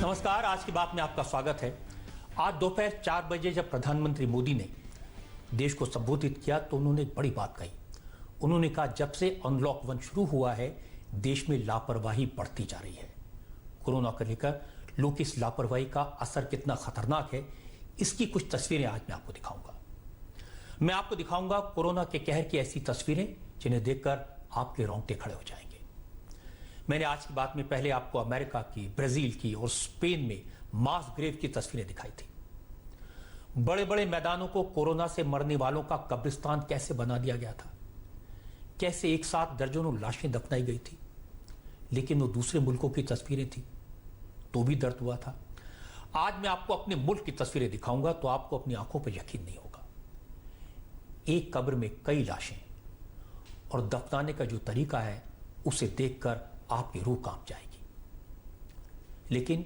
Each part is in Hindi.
नमस्कार। आज की बात में आपका स्वागत है। आज दोपहर 4 बजे जब प्रधानमंत्री मोदी ने देश को संबोधित किया तो उन्होंने एक बड़ी बात कही। उन्होंने कहा जब से अनलॉक 1 शुरू हुआ है देश में लापरवाही बढ़ती जा रही है। कोरोना को लेकर लोग की इस लापरवाही का असर कितना खतरनाक है इसकी कुछ तस्वीरें आज मैं आपको दिखाऊंगा। मैं आपको दिखाऊंगा कोरोना के कहर की ऐसी तस्वीरें जिन्हें देखकर आपके रोंगटे खड़े हो जाएंगे। मैंने आज की बात में पहले आपको अमेरिका की, ब्राजील की और स्पेन में मास ग्रेव की तस्वीरें दिखाई थी। बड़े बड़े मैदानों को कोरोना से मरने वालों का कब्रिस्तान कैसे बना दिया गया था, कैसे एक साथ दर्जनों लाशें दफनाई गई थी। लेकिन वो दूसरे मुल्कों की तस्वीरें थी तो भी दर्द हुआ था। आज मैं आपको अपने मुल्क की तस्वीरें दिखाऊंगा तो आपको अपनी आंखों पर यकीन नहीं होगा। एक कब्र में कई लाशें और दफनाने का जो तरीका है उसे देखकर आपकी रूह कांप जाएगी। लेकिन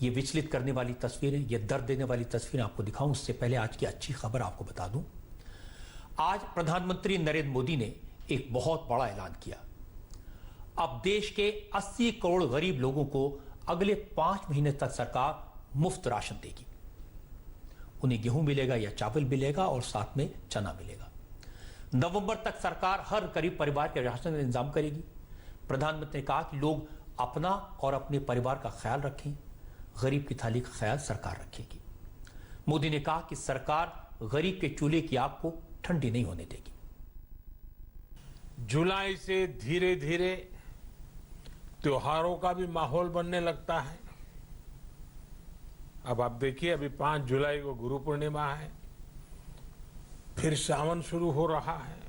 ये विचलित करने वाली तस्वीरें, ये दर्द देने वाली तस्वीरें आपको दिखाऊं उससे पहले आज की अच्छी खबर आपको बता दूं। आज प्रधानमंत्री नरेंद्र मोदी ने एक बहुत बड़ा ऐलान किया। अब देश के 80 करोड़ गरीब लोगों को अगले 5 महीने तक सरकार मुफ्त राशन देगी। उन्हें गेहूं मिलेगा या चावल मिलेगा और साथ में चना मिलेगा। नवंबर तक सरकार हर गरीब परिवार के राशन का इंतजाम करेगी। प्रधानमंत्री ने कहा कि लोग अपना और अपने परिवार का ख्याल रखें, गरीब की थाली का ख्याल सरकार रखेगी। मोदी ने कहा कि सरकार गरीब के चूल्हे की आग को ठंडी नहीं होने देगी। जुलाई से धीरे धीरे त्योहारों का भी माहौल बनने लगता है। अब आप देखिए, अभी 5 जुलाई को गुरु पूर्णिमा है, फिर सावन शुरू हो रहा है,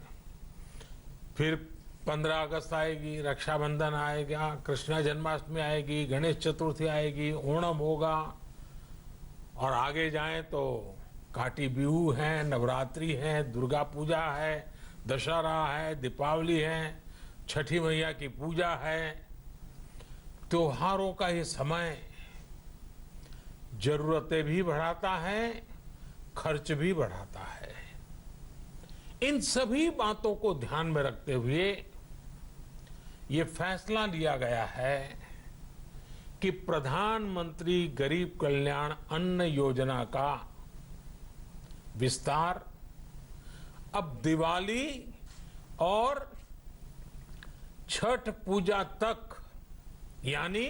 फिर 15 अगस्त आएगी, रक्षाबंधन आएगा, कृष्ण जन्माष्टमी आएगी, गणेश चतुर्थी आएगी, ओणम होगा और आगे जाएं तो काटी बिहू है, नवरात्रि है, दुर्गा पूजा है, दशहरा है, दीपावली है, छठी मैया की पूजा है। त्योहारों का ये समय जरूरतें भी बढ़ाता है, खर्च भी बढ़ाता है। इन सभी बातों को ध्यान में रखते हुए ये फैसला लिया गया है कि प्रधानमंत्री गरीब कल्याण अन्न योजना का विस्तार अब दिवाली और छठ पूजा तक यानी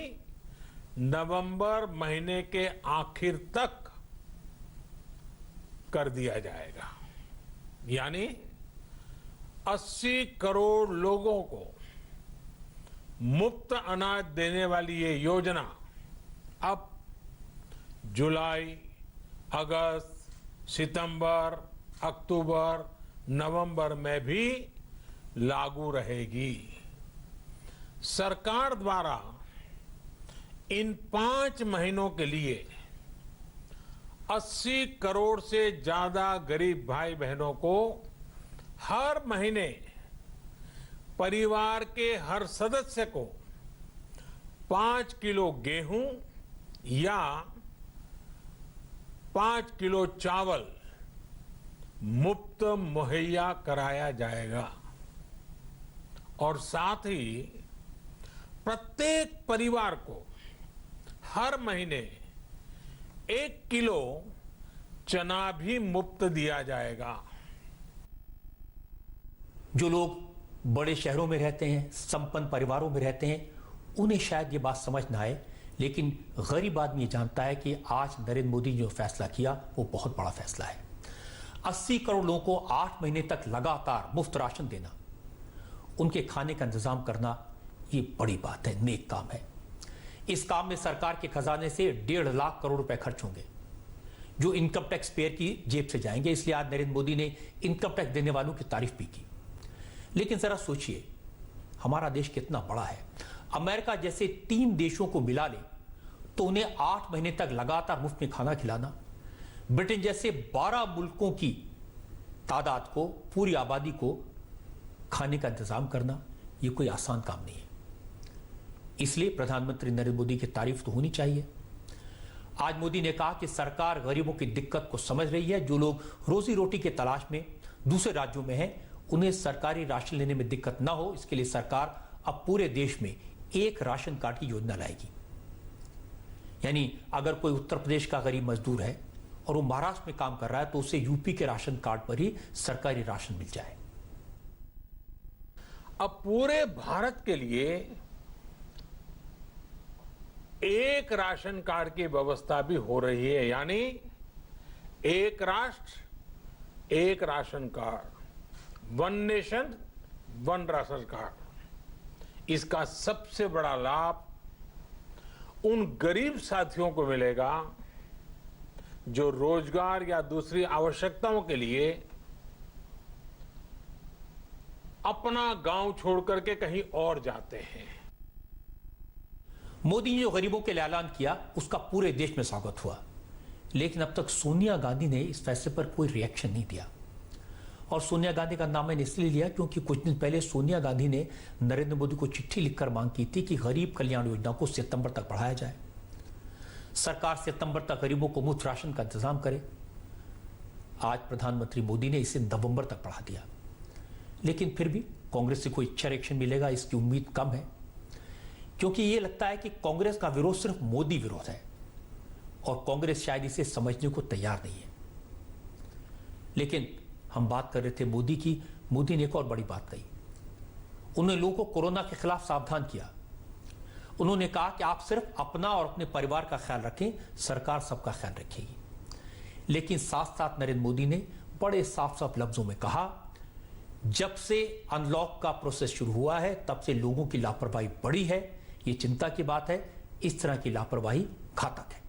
नवंबर महीने के आखिर तक कर दिया जाएगा। यानी 80 करोड़ लोगों को मुफ्त अनाज देने वाली ये योजना अब जुलाई, अगस्त, सितंबर, अक्टूबर, नवंबर में भी लागू रहेगी। सरकार द्वारा इन 5 महीनों के लिए 80 करोड़ से ज्यादा गरीब भाई बहनों को हर महीने परिवार के हर सदस्य को 5 किलो गेहूं या 5 किलो चावल मुफ्त मुहैया कराया जाएगा। और साथ ही प्रत्येक परिवार को हर महीने 1 किलो चना भी मुफ्त दिया जाएगा। जो लोग बड़े शहरों में रहते हैं, संपन्न परिवारों में रहते हैं, उन्हें शायद ये बात समझ ना आए, लेकिन गरीब आदमी जानता है कि आज नरेंद्र मोदी ने जो फैसला किया वो बहुत बड़ा फैसला है। 80 करोड़ लोगों को 8 महीने तक लगातार मुफ्त राशन देना, उनके खाने का इंतजाम करना, ये बड़ी बात है, नेक काम है। इस काम में सरकार के खजाने से 1.5 लाख करोड़ रुपए खर्च होंगे जो इनकम टैक्स पेयर की जेब से जाएंगे। इसलिए आज नरेंद्र मोदी ने इनकम टैक्स देने वालों की तारीफ भी की। लेकिन जरा सोचिए, हमारा देश कितना बड़ा है। अमेरिका जैसे 3 देशों को मिला ले तो उन्हें 8 महीने तक लगातार मुफ्त में खाना खिलाना, ब्रिटेन जैसे 12 मुल्कों की तादाद को, पूरी आबादी को खाने का इंतजाम करना, यह कोई आसान काम नहीं है। इसलिए प्रधानमंत्री नरेंद्र मोदी की तारीफ तो होनी चाहिए। आज मोदी ने कहा कि सरकार गरीबों की दिक्कत को समझ रही है। जो लोग रोजी रोटी की तलाश में दूसरे राज्यों में हैं, उन्हें सरकारी राशन लेने में दिक्कत ना हो, इसके लिए सरकार अब पूरे देश में एक राशन कार्ड की योजना लाएगी। यानी अगर कोई उत्तर प्रदेश का गरीब मजदूर है और वो महाराष्ट्र में काम कर रहा है तो उसे यूपी के राशन कार्ड पर ही सरकारी राशन मिल जाए। अब पूरे भारत के लिए एक राशन कार्ड की व्यवस्था भी हो रही है, यानी एक राष्ट्र एक ration card, one nation one ration card. इसका सबसे बड़ा लाभ उन गरीब साथियों को मिलेगा जो रोजगार या दूसरी आवश्यकताओं के लिए अपना गांव छोड़ करके कहीं और जाते हैं। मोदी ने जो गरीबों के लिए ऐलान किया उसका पूरे देश में स्वागत हुआ, लेकिन अब तक सोनिया गांधी ने इस फैसले पर कोई रिएक्शन नहीं दिया। और सोनिया गांधी का नाम मैंने इसलिए लिया क्योंकि कुछ दिन पहले सोनिया गांधी ने नरेंद्र मोदी को चिट्ठी लिखकर मांग की थी कि गरीब कल्याण योजना को सितंबर तक बढ़ाया जाए, सरकार सितंबर तक गरीबों को मुफ्त राशन का इंतजाम करे। आज प्रधानमंत्री मोदी ने इसे नवंबर तक बढ़ा दिया, लेकिन फिर भी कांग्रेस से कोई अच्छा रिएक्शन मिलेगा इसकी उम्मीद कम है, क्योंकि यह लगता है कि कांग्रेस का विरोध सिर्फ मोदी विरोध है और कांग्रेस शायद इसे समझने को तैयार नहीं है। लेकिन हम बात कर रहे थे मोदी की, मोदी ने एक और बड़ी बात कही। उन्होंने लोगों को कोरोना के खिलाफ सावधान किया। उन्होंने कहा कि आप सिर्फ अपना और अपने परिवार का ख्याल रखें, सरकार सबका ख्याल रखेगी। लेकिन साथ साथ नरेंद्र मोदी ने बड़े साफ साफ लफ्जों में कहा, जब से अनलॉक का प्रोसेस शुरू हुआ है तब से लोगों की लापरवाही बढ़ी है, ये चिंता की बात है, इस तरह की लापरवाही घातक है।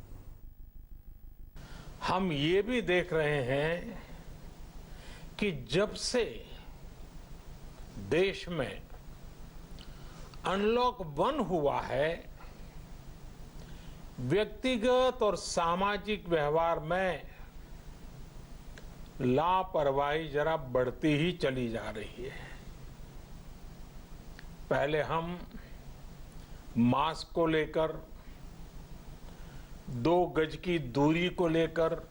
हम ये भी देख रहे हैं कि जब से देश में अनलॉक 1 हुआ है, व्यक्तिगत और सामाजिक व्यवहार में लापरवाही जरा बढ़ती ही चली जा रही है। पहले हम मास्क को लेकर, 2 गज की दूरी को लेकर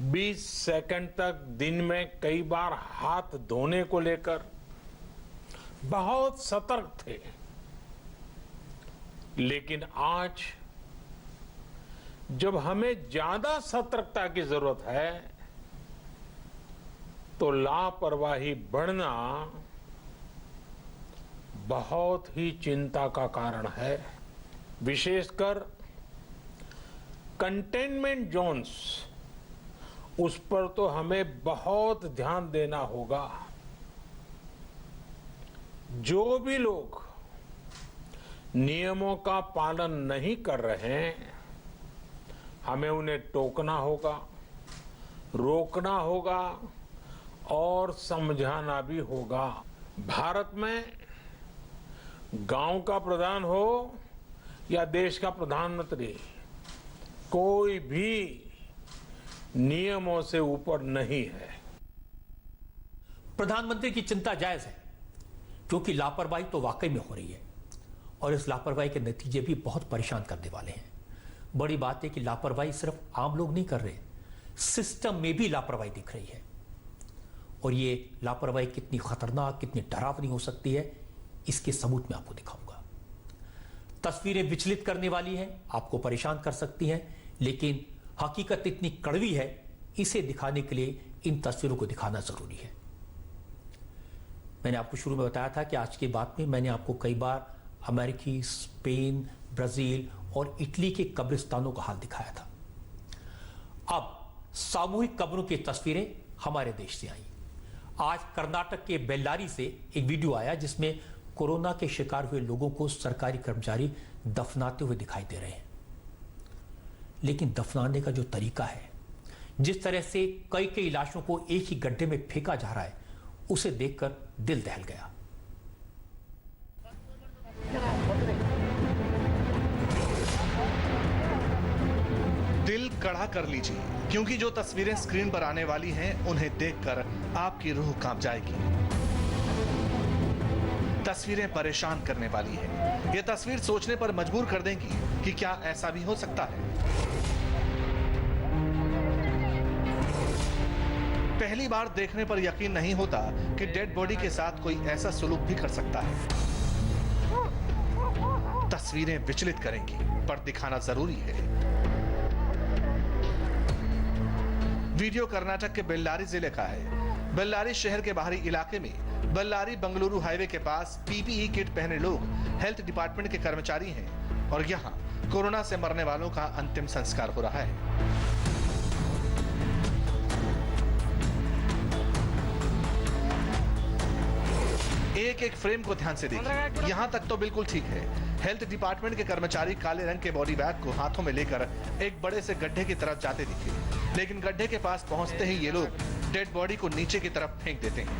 20 सेकंड तक दिन में कई बार हाथ धोने को लेकर बहुत सतर्क थे। लेकिन आज जब हमें ज्यादा सतर्कता की जरूरत है तो लापरवाही बढ़ना बहुत ही चिंता का कारण है। विशेषकर कंटेनमेंट जोन्स, उस पर तो हमें बहुत ध्यान देना होगा। जो भी लोग नियमों का पालन नहीं कर रहे हैं, हमें उन्हें टोकना होगा, रोकना होगा और समझाना भी होगा। भारत में गांव का प्रधान हो या देश का प्रधानमंत्री, कोई भी नियमों से ऊपर नहीं है। प्रधानमंत्री की चिंता जायज है, क्योंकि लापरवाही तो वाकई में हो रही है और इस लापरवाही के नतीजे भी बहुत परेशान करने वाले हैं। बड़ी बात है कि लापरवाही सिर्फ आम लोग नहीं कर रहे, सिस्टम में भी लापरवाही दिख रही है। और ये लापरवाही कितनी खतरनाक, कितनी डरावनी हो सकती है, इसके सबूत मैं आपको दिखाऊंगा। तस्वीरें विचलित करने वाली हैं, आपको परेशान कर सकती हैं, लेकिन हकीकत इतनी कड़वी है, इसे दिखाने के लिए इन तस्वीरों को दिखाना जरूरी है। मैंने आपको शुरू में बताया था कि आज की बात में मैंने आपको कई बार अमेरिकी, स्पेन, ब्राजील और इटली के कब्रिस्तानों का हाल दिखाया था। अब सामूहिक कब्रों की तस्वीरें हमारे देश से आई। आज कर्नाटक के बेल्लारी से एक वीडियो आया जिसमें कोरोना के शिकार हुए लोगों को सरकारी कर्मचारी दफनाते हुए दिखाई दे रहे हैं। लेकिन दफनाने का जो तरीका है, जिस तरह से कई कई लाशों को एक ही गड्ढे में फेंका जा रहा है, उसे देखकर दिल दहल गया। दिल कड़ा कर लीजिए, क्योंकि जो तस्वीरें स्क्रीन पर आने वाली हैं उन्हें देखकर आपकी रूह कांप जाएगी। तस्वीरें परेशान करने वाली है। ये तस्वीर सोचने पर मजबूर कर देंगी कि क्या ऐसा भी हो सकता है। पहली बार देखने पर यकीन नहीं होता कि डेड बॉडी के साथ कोई ऐसा सुलूक भी कर सकता है। तस्वीरें विचलित करेंगी, पर दिखाना जरूरी है। वीडियो कर्नाटक के बेल्लारी जिले का है। बेल्लारी शहर के बाहरी इलाके में बेल्लारी बंगलुरु हाईवे के पास पीपीई किट पहने लोग हेल्थ डिपार्टमेंट के कर्मचारी हैं और यहाँ कोरोना से मरने वालों का अंतिम संस्कार हो रहा है। एक एक फ्रेम को ध्यान से देखिए। यहाँ तक तो बिल्कुल ठीक है। हेल्थ डिपार्टमेंट के कर्मचारी काले रंग के बॉडी बैग को हाथों में लेकर एक बड़े से गड्ढे की तरफ जाते दिखे, लेकिन गड्ढे के पास पहुंचते ही ये लोग डेड बॉडी को नीचे की तरफ फेंक देते हैं।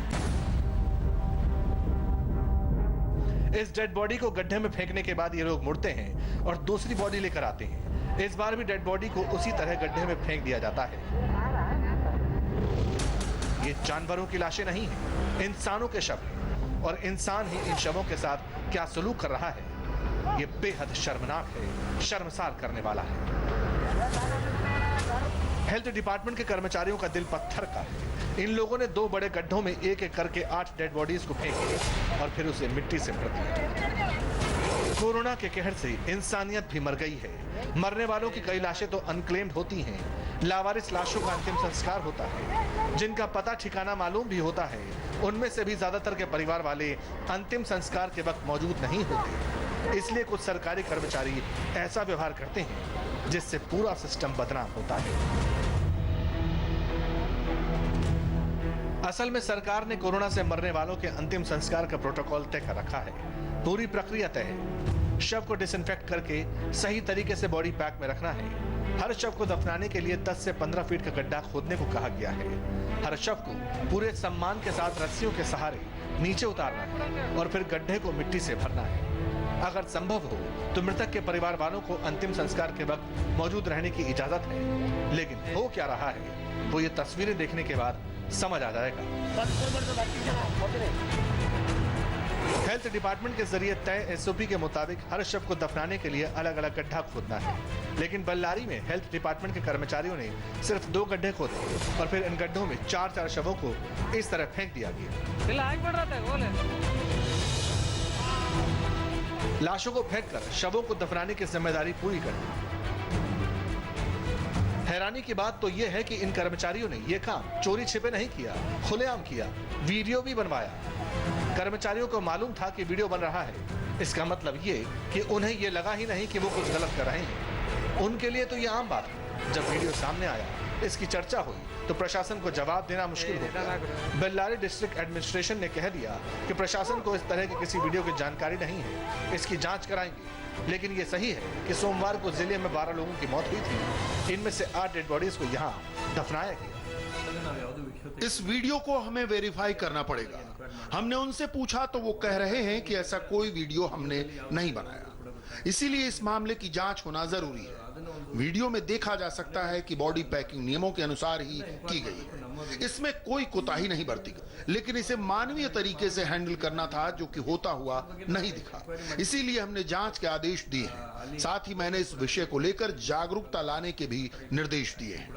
इस डेड बॉडी को गड्ढे में फेंकने के बाद ये लोग मुड़ते हैं और दूसरी बॉडी लेकर आते हैं। इस बार भी डेड बॉडी को उसी तरह गड्ढे में फेंक दिया जाता है। ये जानवरों की लाशें नहीं हैं, इंसानों के शव हैं और इंसान ही इन शवों के साथ क्या सलूक कर रहा है, ये बेहद शर्मनाक है, शर्मसार करने वाला है। हेल्थ डिपार्टमेंट के कर्मचारियों का दिल पत्थर का है। इन लोगों ने 2 बड़े गड्ढों में एक एक करके 8 डेड बॉडीज को फेंक दिया और फिर उसे मिट्टी से भर दिया। कोरोना के कहर से इंसानियत भी मर गई है। मरने वालों की कई लाशें तो अनक्लेम्ड होती हैं। लावारिस लाशों का अंतिम संस्कार होता है। जिनका पता ठिकाना मालूम भी होता है, उनमें से भी ज्यादातर के परिवार वाले अंतिम संस्कार के वक्त मौजूद नहीं होते। इसलिए कुछ सरकारी कर्मचारी ऐसा व्यवहार करते हैं जिससे पूरा सिस्टम बदनाम होता है। असल में सरकार ने कोरोना से मरने वालों के अंतिम संस्कार का प्रोटोकॉल तय कर रखा है। पूरी प्रक्रिया तय है। शव को डिसइंफेक्ट करके सही तरीके से बॉडी पैक में रखना है। हर शव को दफनाने के लिए 10 से 15 फीट का गड्ढा खोदने को कहा गया है। हर शव को पूरे सम्मान के साथ रस्सियों के सहारे नीचे उतारना है और फिर गड्ढे को मिट्टी से भरना है। अगर संभव हो तो मृतक के परिवार वालों को अंतिम संस्कार के वक्त मौजूद रहने की इजाजत है, लेकिन हो क्या रहा है वो ये तस्वीरें देखने के बाद समझ आ जाएगा। हेल्थ डिपार्टमेंट के जरिए तय एसओपी के मुताबिक हर शव को दफनाने के लिए अलग अलग गड्ढा खोदना है, लेकिन बेल्लारी में हेल्थ डिपार्टमेंट के कर्मचारियों ने सिर्फ 2 गड्ढे खोदे और फिर इन गड्ढों में 4-4 शवों को इस तरह फेंक दिया गया। लाशों को फेंककर शवों को दफनाने की जिम्मेदारी पूरी कर दी। हैरानी की बात तो यह है कि इन कर्मचारियों ने यह काम चोरी छिपे नहीं किया, खुलेआम किया, वीडियो भी बनवाया। कर्मचारियों को मालूम था कि वीडियो बन रहा है। इसका मतलब ये कि उन्हें यह लगा ही नहीं कि वो कुछ गलत कर रहे हैं। उनके लिए तो ये आम बात है। जब वीडियो सामने आया, इसकी चर्चा हुई तो प्रशासन को जवाब देना मुश्किल हो गया। बेल्लारी डिस्ट्रिक्ट एडमिनिस्ट्रेशन ने कह दिया कि प्रशासन को इस तरह की किसी वीडियो की जानकारी नहीं है, इसकी जांच कराएंगे। लेकिन ये सही है कि सोमवार को जिले में 12 लोगों की मौत हुई थी। इनमें से 8 डेड बॉडीज को यहाँ दफनाया गया। इस वीडियो को हमें वेरीफाई करना पड़ेगा। हमने उनसे पूछा तो वो कह रहे हैं कि ऐसा कोई वीडियो हमने नहीं बनाया, इसीलिए इस मामले की जांच होना जरूरी है। वीडियो में देखा जा सकता है कि बॉडी पैकिंग नियमों के अनुसार ही की गई है। इसमें कोई कोताही नहीं बरती गई, लेकिन इसे मानवीय तरीके से हैंडल करना था, जो कि होता हुआ नहीं दिखा। इसीलिए हमने जांच के आदेश दिए हैं। साथ ही मैंने इस विषय को लेकर जागरूकता लाने के भी निर्देश दिए हैं।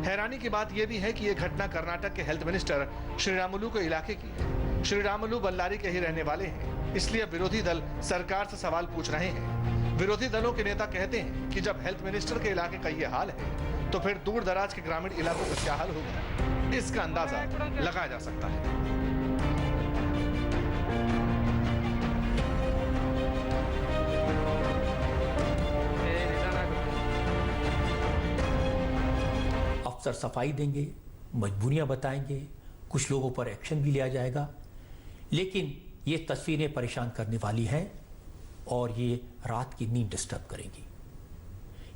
हैरानी की बात यह भी है कि यह घटना कर्नाटक के हेल्थ मिनिस्टर श्रीरामुलु के इलाके की है। श्रीरामुलु बेल्लारी के ही रहने वाले हैं, इसलिए विरोधी दल सरकार से सवाल पूछ रहे हैं। विरोधी दलों के नेता कहते हैं कि जब हेल्थ मिनिस्टर के इलाके का ये हाल है, तो फिर दूर दराज के ग्रामीण इलाकों का क्या हाल होगा, इसका अंदाजा लगाया जा सकता है। अफसर सफाई देंगे, मजबूरियां बताएंगे, कुछ लोगों पर एक्शन भी लिया जाएगा, लेकिन ये तस्वीरें परेशान करने वाली हैं और ये रात की नींद डिस्टर्ब करेंगी।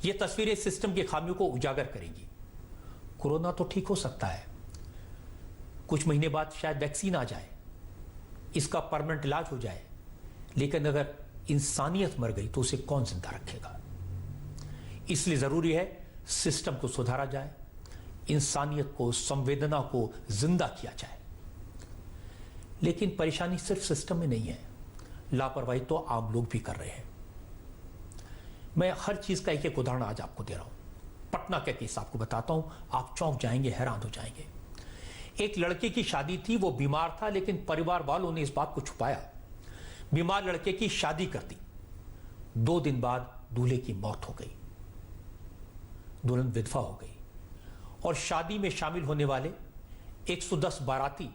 ये तस्वीरें सिस्टम की खामियों को उजागर करेंगी। कोरोना तो ठीक हो सकता है, कुछ महीने बाद शायद वैक्सीन आ जाए, इसका परमानेंट इलाज हो जाए, लेकिन अगर इंसानियत मर गई तो उसे कौन जिंदा रखेगा? इसलिए जरूरी है सिस्टम को सुधारा जाए, इंसानियत को, संवेदना को जिंदा किया जाए। लेकिन परेशानी सिर्फ सिस्टम में नहीं है, लापरवाही तो आम लोग भी कर रहे हैं। मैं हर चीज का एक एक उदाहरण आज आपको दे रहा हूं। पटना का केस आपको बताता हूं, आप चौंक जाएंगे, हैरान हो जाएंगे। एक लड़के की शादी थी, वो बीमार था, लेकिन परिवार वालों ने इस बात को छुपाया। बीमार लड़के की शादी कर दी। 2 दिन बाद दूल्हे की मौत हो गई, दुल्हन विधवा हो गई और शादी में शामिल होने वाले 110 बाराती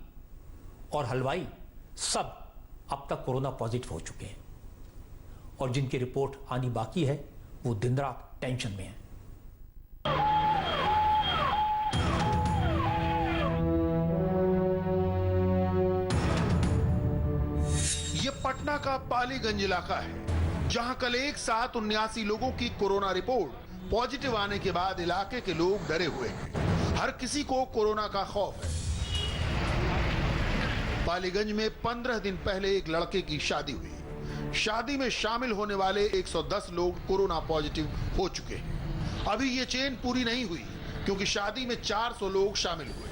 और हलवाई सब अब तक कोरोना पॉजिटिव हो चुके हैं और जिनकी रिपोर्ट आनी बाकी है वो दिन रात टेंशन में है। ये पटना का पालीगंज इलाका है जहां कल एक साथ 79 लोगों की कोरोना रिपोर्ट पॉजिटिव आने के बाद इलाके के लोग डरे हुए हैं। हर किसी को कोरोना का खौफ है। पालीगंज में 15 दिन पहले एक लड़के की शादी हुई। शादी में शामिल होने वाले 110 लोग कोरोना पॉजिटिव हो चुके हैं। अभी ये चेन पूरी नहीं हुई क्योंकि शादी में 400 लोग शामिल हुए।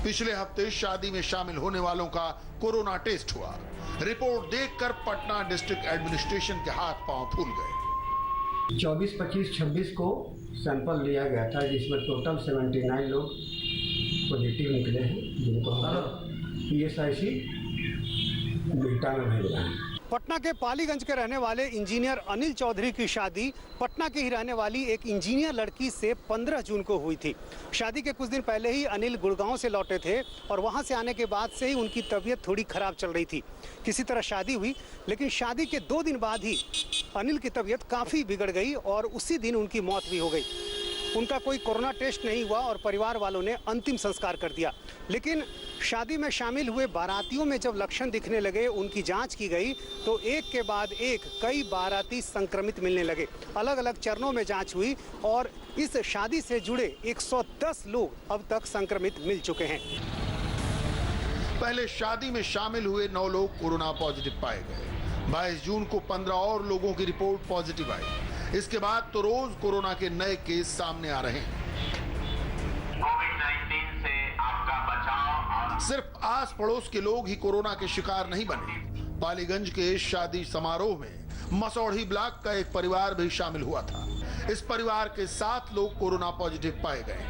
पिछले हफ्ते शादी में शामिल होने वालों का कोरोना टेस्ट हुआ। रिपोर्ट देखकर पटना डिस्ट्रिक्ट एडमिनिस्ट्रेशन के हाथ पांव फूल गए। 24, 25, 26 को सैंपल लिया गया था जिसमें टोटल 79 लोग पॉजिटिव निकले हैं, जिनको हम PSIC बिल्टा में भेज रहे हैं। पटना के पालीगंज के रहने वाले इंजीनियर अनिल चौधरी की शादी पटना की ही रहने वाली एक इंजीनियर लड़की से 15 जून को हुई थी। शादी के कुछ दिन पहले ही अनिल गुड़गांव से लौटे थे और वहां से आने के बाद से ही उनकी तबीयत थोड़ी खराब चल रही थी। किसी तरह शादी हुई, लेकिन शादी के 2 दिन बाद ही अनिल की तबीयत काफ़ी बिगड़ गई और उसी दिन उनकी मौत भी हो गई। उनका कोई कोरोना टेस्ट नहीं हुआ और परिवार वालों ने अंतिम संस्कार कर दिया। लेकिन शादी में शामिल हुए बारातियों में जब लक्षण दिखने लगे, उनकी जांच की गई तो एक के बाद एक कई बाराती संक्रमित मिलने लगे। अलग अलग चरणों में जांच हुई और इस शादी से जुड़े 110 लोग अब तक संक्रमित मिल चुके हैं। पहले शादी में शामिल हुए 9 लोग कोरोना पॉजिटिव पाए गए। 22 जून को 15 और लोगों की रिपोर्ट पॉजिटिव आई। इसके बाद तो रोज कोरोना के नए केस सामने आ रहे हैं। कोविड-19 से आपका बचाव और सिर्फ आस पड़ोस के लोग ही कोरोना के शिकार नहीं बने। पालीगंज के शादी समारोह में मसौढ़ी ब्लॉक का एक परिवार भी शामिल हुआ था। इस परिवार के 7 लोग कोरोना पॉजिटिव पाए गए।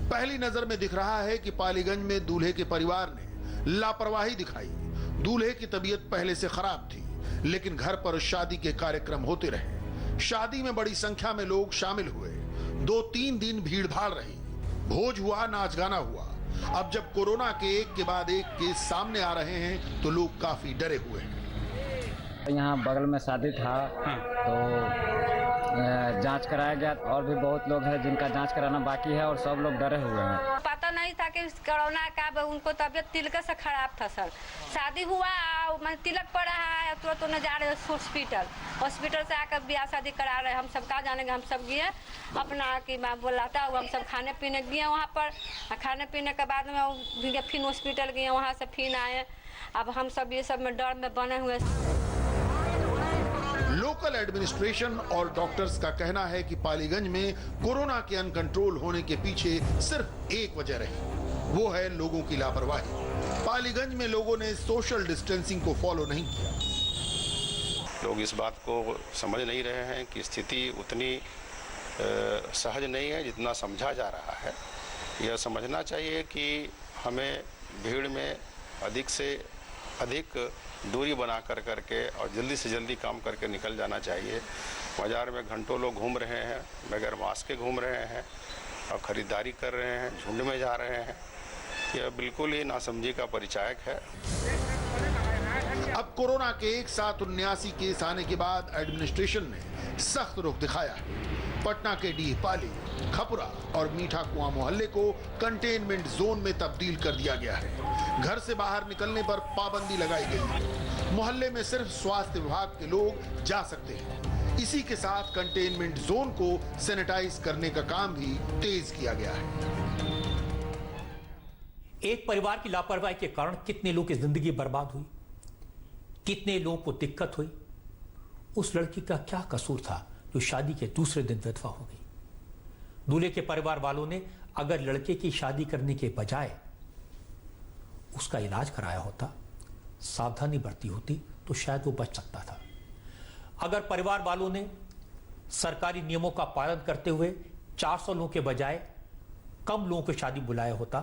पहली नजर में दिख रहा है कि पालीगंज में दूल्हे के परिवार ने लापरवाही दिखाई। दूल्हे की तबीयत पहले से खराब थी, लेकिन घर पर शादी के कार्यक्रम होते रहे। शादी में बड़ी संख्या में लोग शामिल हुए। 2-3 दिन भीड़ भाड़ रही, भोज हुआ, नाच गाना हुआ। अब जब कोरोना के एक के बाद एक केस सामने आ रहे हैं तो लोग काफी डरे हुए हैं। यहाँ बगल में शादी था तो जांच कराया गया और भी बहुत लोग हैं जिनका जांच कराना बाकी है और सब लोग डरे हुए हैं। पता नहीं था कि कोरोना का, उनको तबीयत तिलक से खराब था सर। शादी हुआ, तिलक पड़ा है, तुरंत उन्हें जा रहे हॉस्पिटल से आकर ब्याह शादी करा रहे। हम सब कहाँ जानेंगे, हम सब गए अपना कि मैं बोलाता हुआ, हम सब खाने पीने गए वहाँ पर। खाने पीने के बाद में फिर हॉस्पिटल गए, वहाँ से फिर आए। अब हम सब ये सब में डर में बने हुए। लोकल एडमिनिस्ट्रेशन और डॉक्टर्स का कहना है कि पालीगंज में कोरोना के अनकंट्रोल होने के पीछे सिर्फ एक वजह रही, वो है लोगों की लापरवाही। पालीगंज में लोगों ने सोशल डिस्टेंसिंग को फॉलो नहीं किया। लोग इस बात को समझ नहीं रहे हैं कि स्थिति उतनी सहज नहीं है जितना समझा जा रहा है। यह समझना चाहिए कि हमें भीड़ में अधिक से अधिक दूरी बना करके और जल्दी से जल्दी काम करके निकल जाना चाहिए। बाजार में घंटों लोग घूम रहे हैं, बगैर मास्क के घूम रहे हैं और ख़रीदारी कर रहे हैं, झुंड में जा रहे हैं। यह बिल्कुल ही नासमझी का परिचायक है। अब कोरोना के एक साथ 79 केस आने के बाद एडमिनिस्ट्रेशन ने सख्त रुख दिखाया है। पटना के डीहपाली, खपुरा और मीठा कुआं मोहल्ले को कंटेनमेंट जोन में तब्दील कर दिया गया है। घर से बाहर निकलने पर पाबंदी लगाई गई है। मोहल्ले में सिर्फ स्वास्थ्य विभाग के लोग जा सकते हैं। इसी के साथ कंटेनमेंट जोन को सैनिटाइज करने का काम भी तेज किया गया है। एक परिवार की लापरवाही के कारण कितने लोगों की जिंदगी बर्बाद हुई, कितने लोगों को दिक्कत हुई। उस लड़की का क्या कसूर था जो शादी के दूसरे दिन विधवा हो गई। दूल्हे के परिवार वालों ने अगर लड़के की शादी करने के बजाय उसका इलाज कराया होता, सावधानी बरती होती, तो शायद वो बच सकता था। अगर परिवार वालों ने सरकारी नियमों का पालन करते हुए 400 लोगों के बजाय कम लोगों को शादी बुलाया होता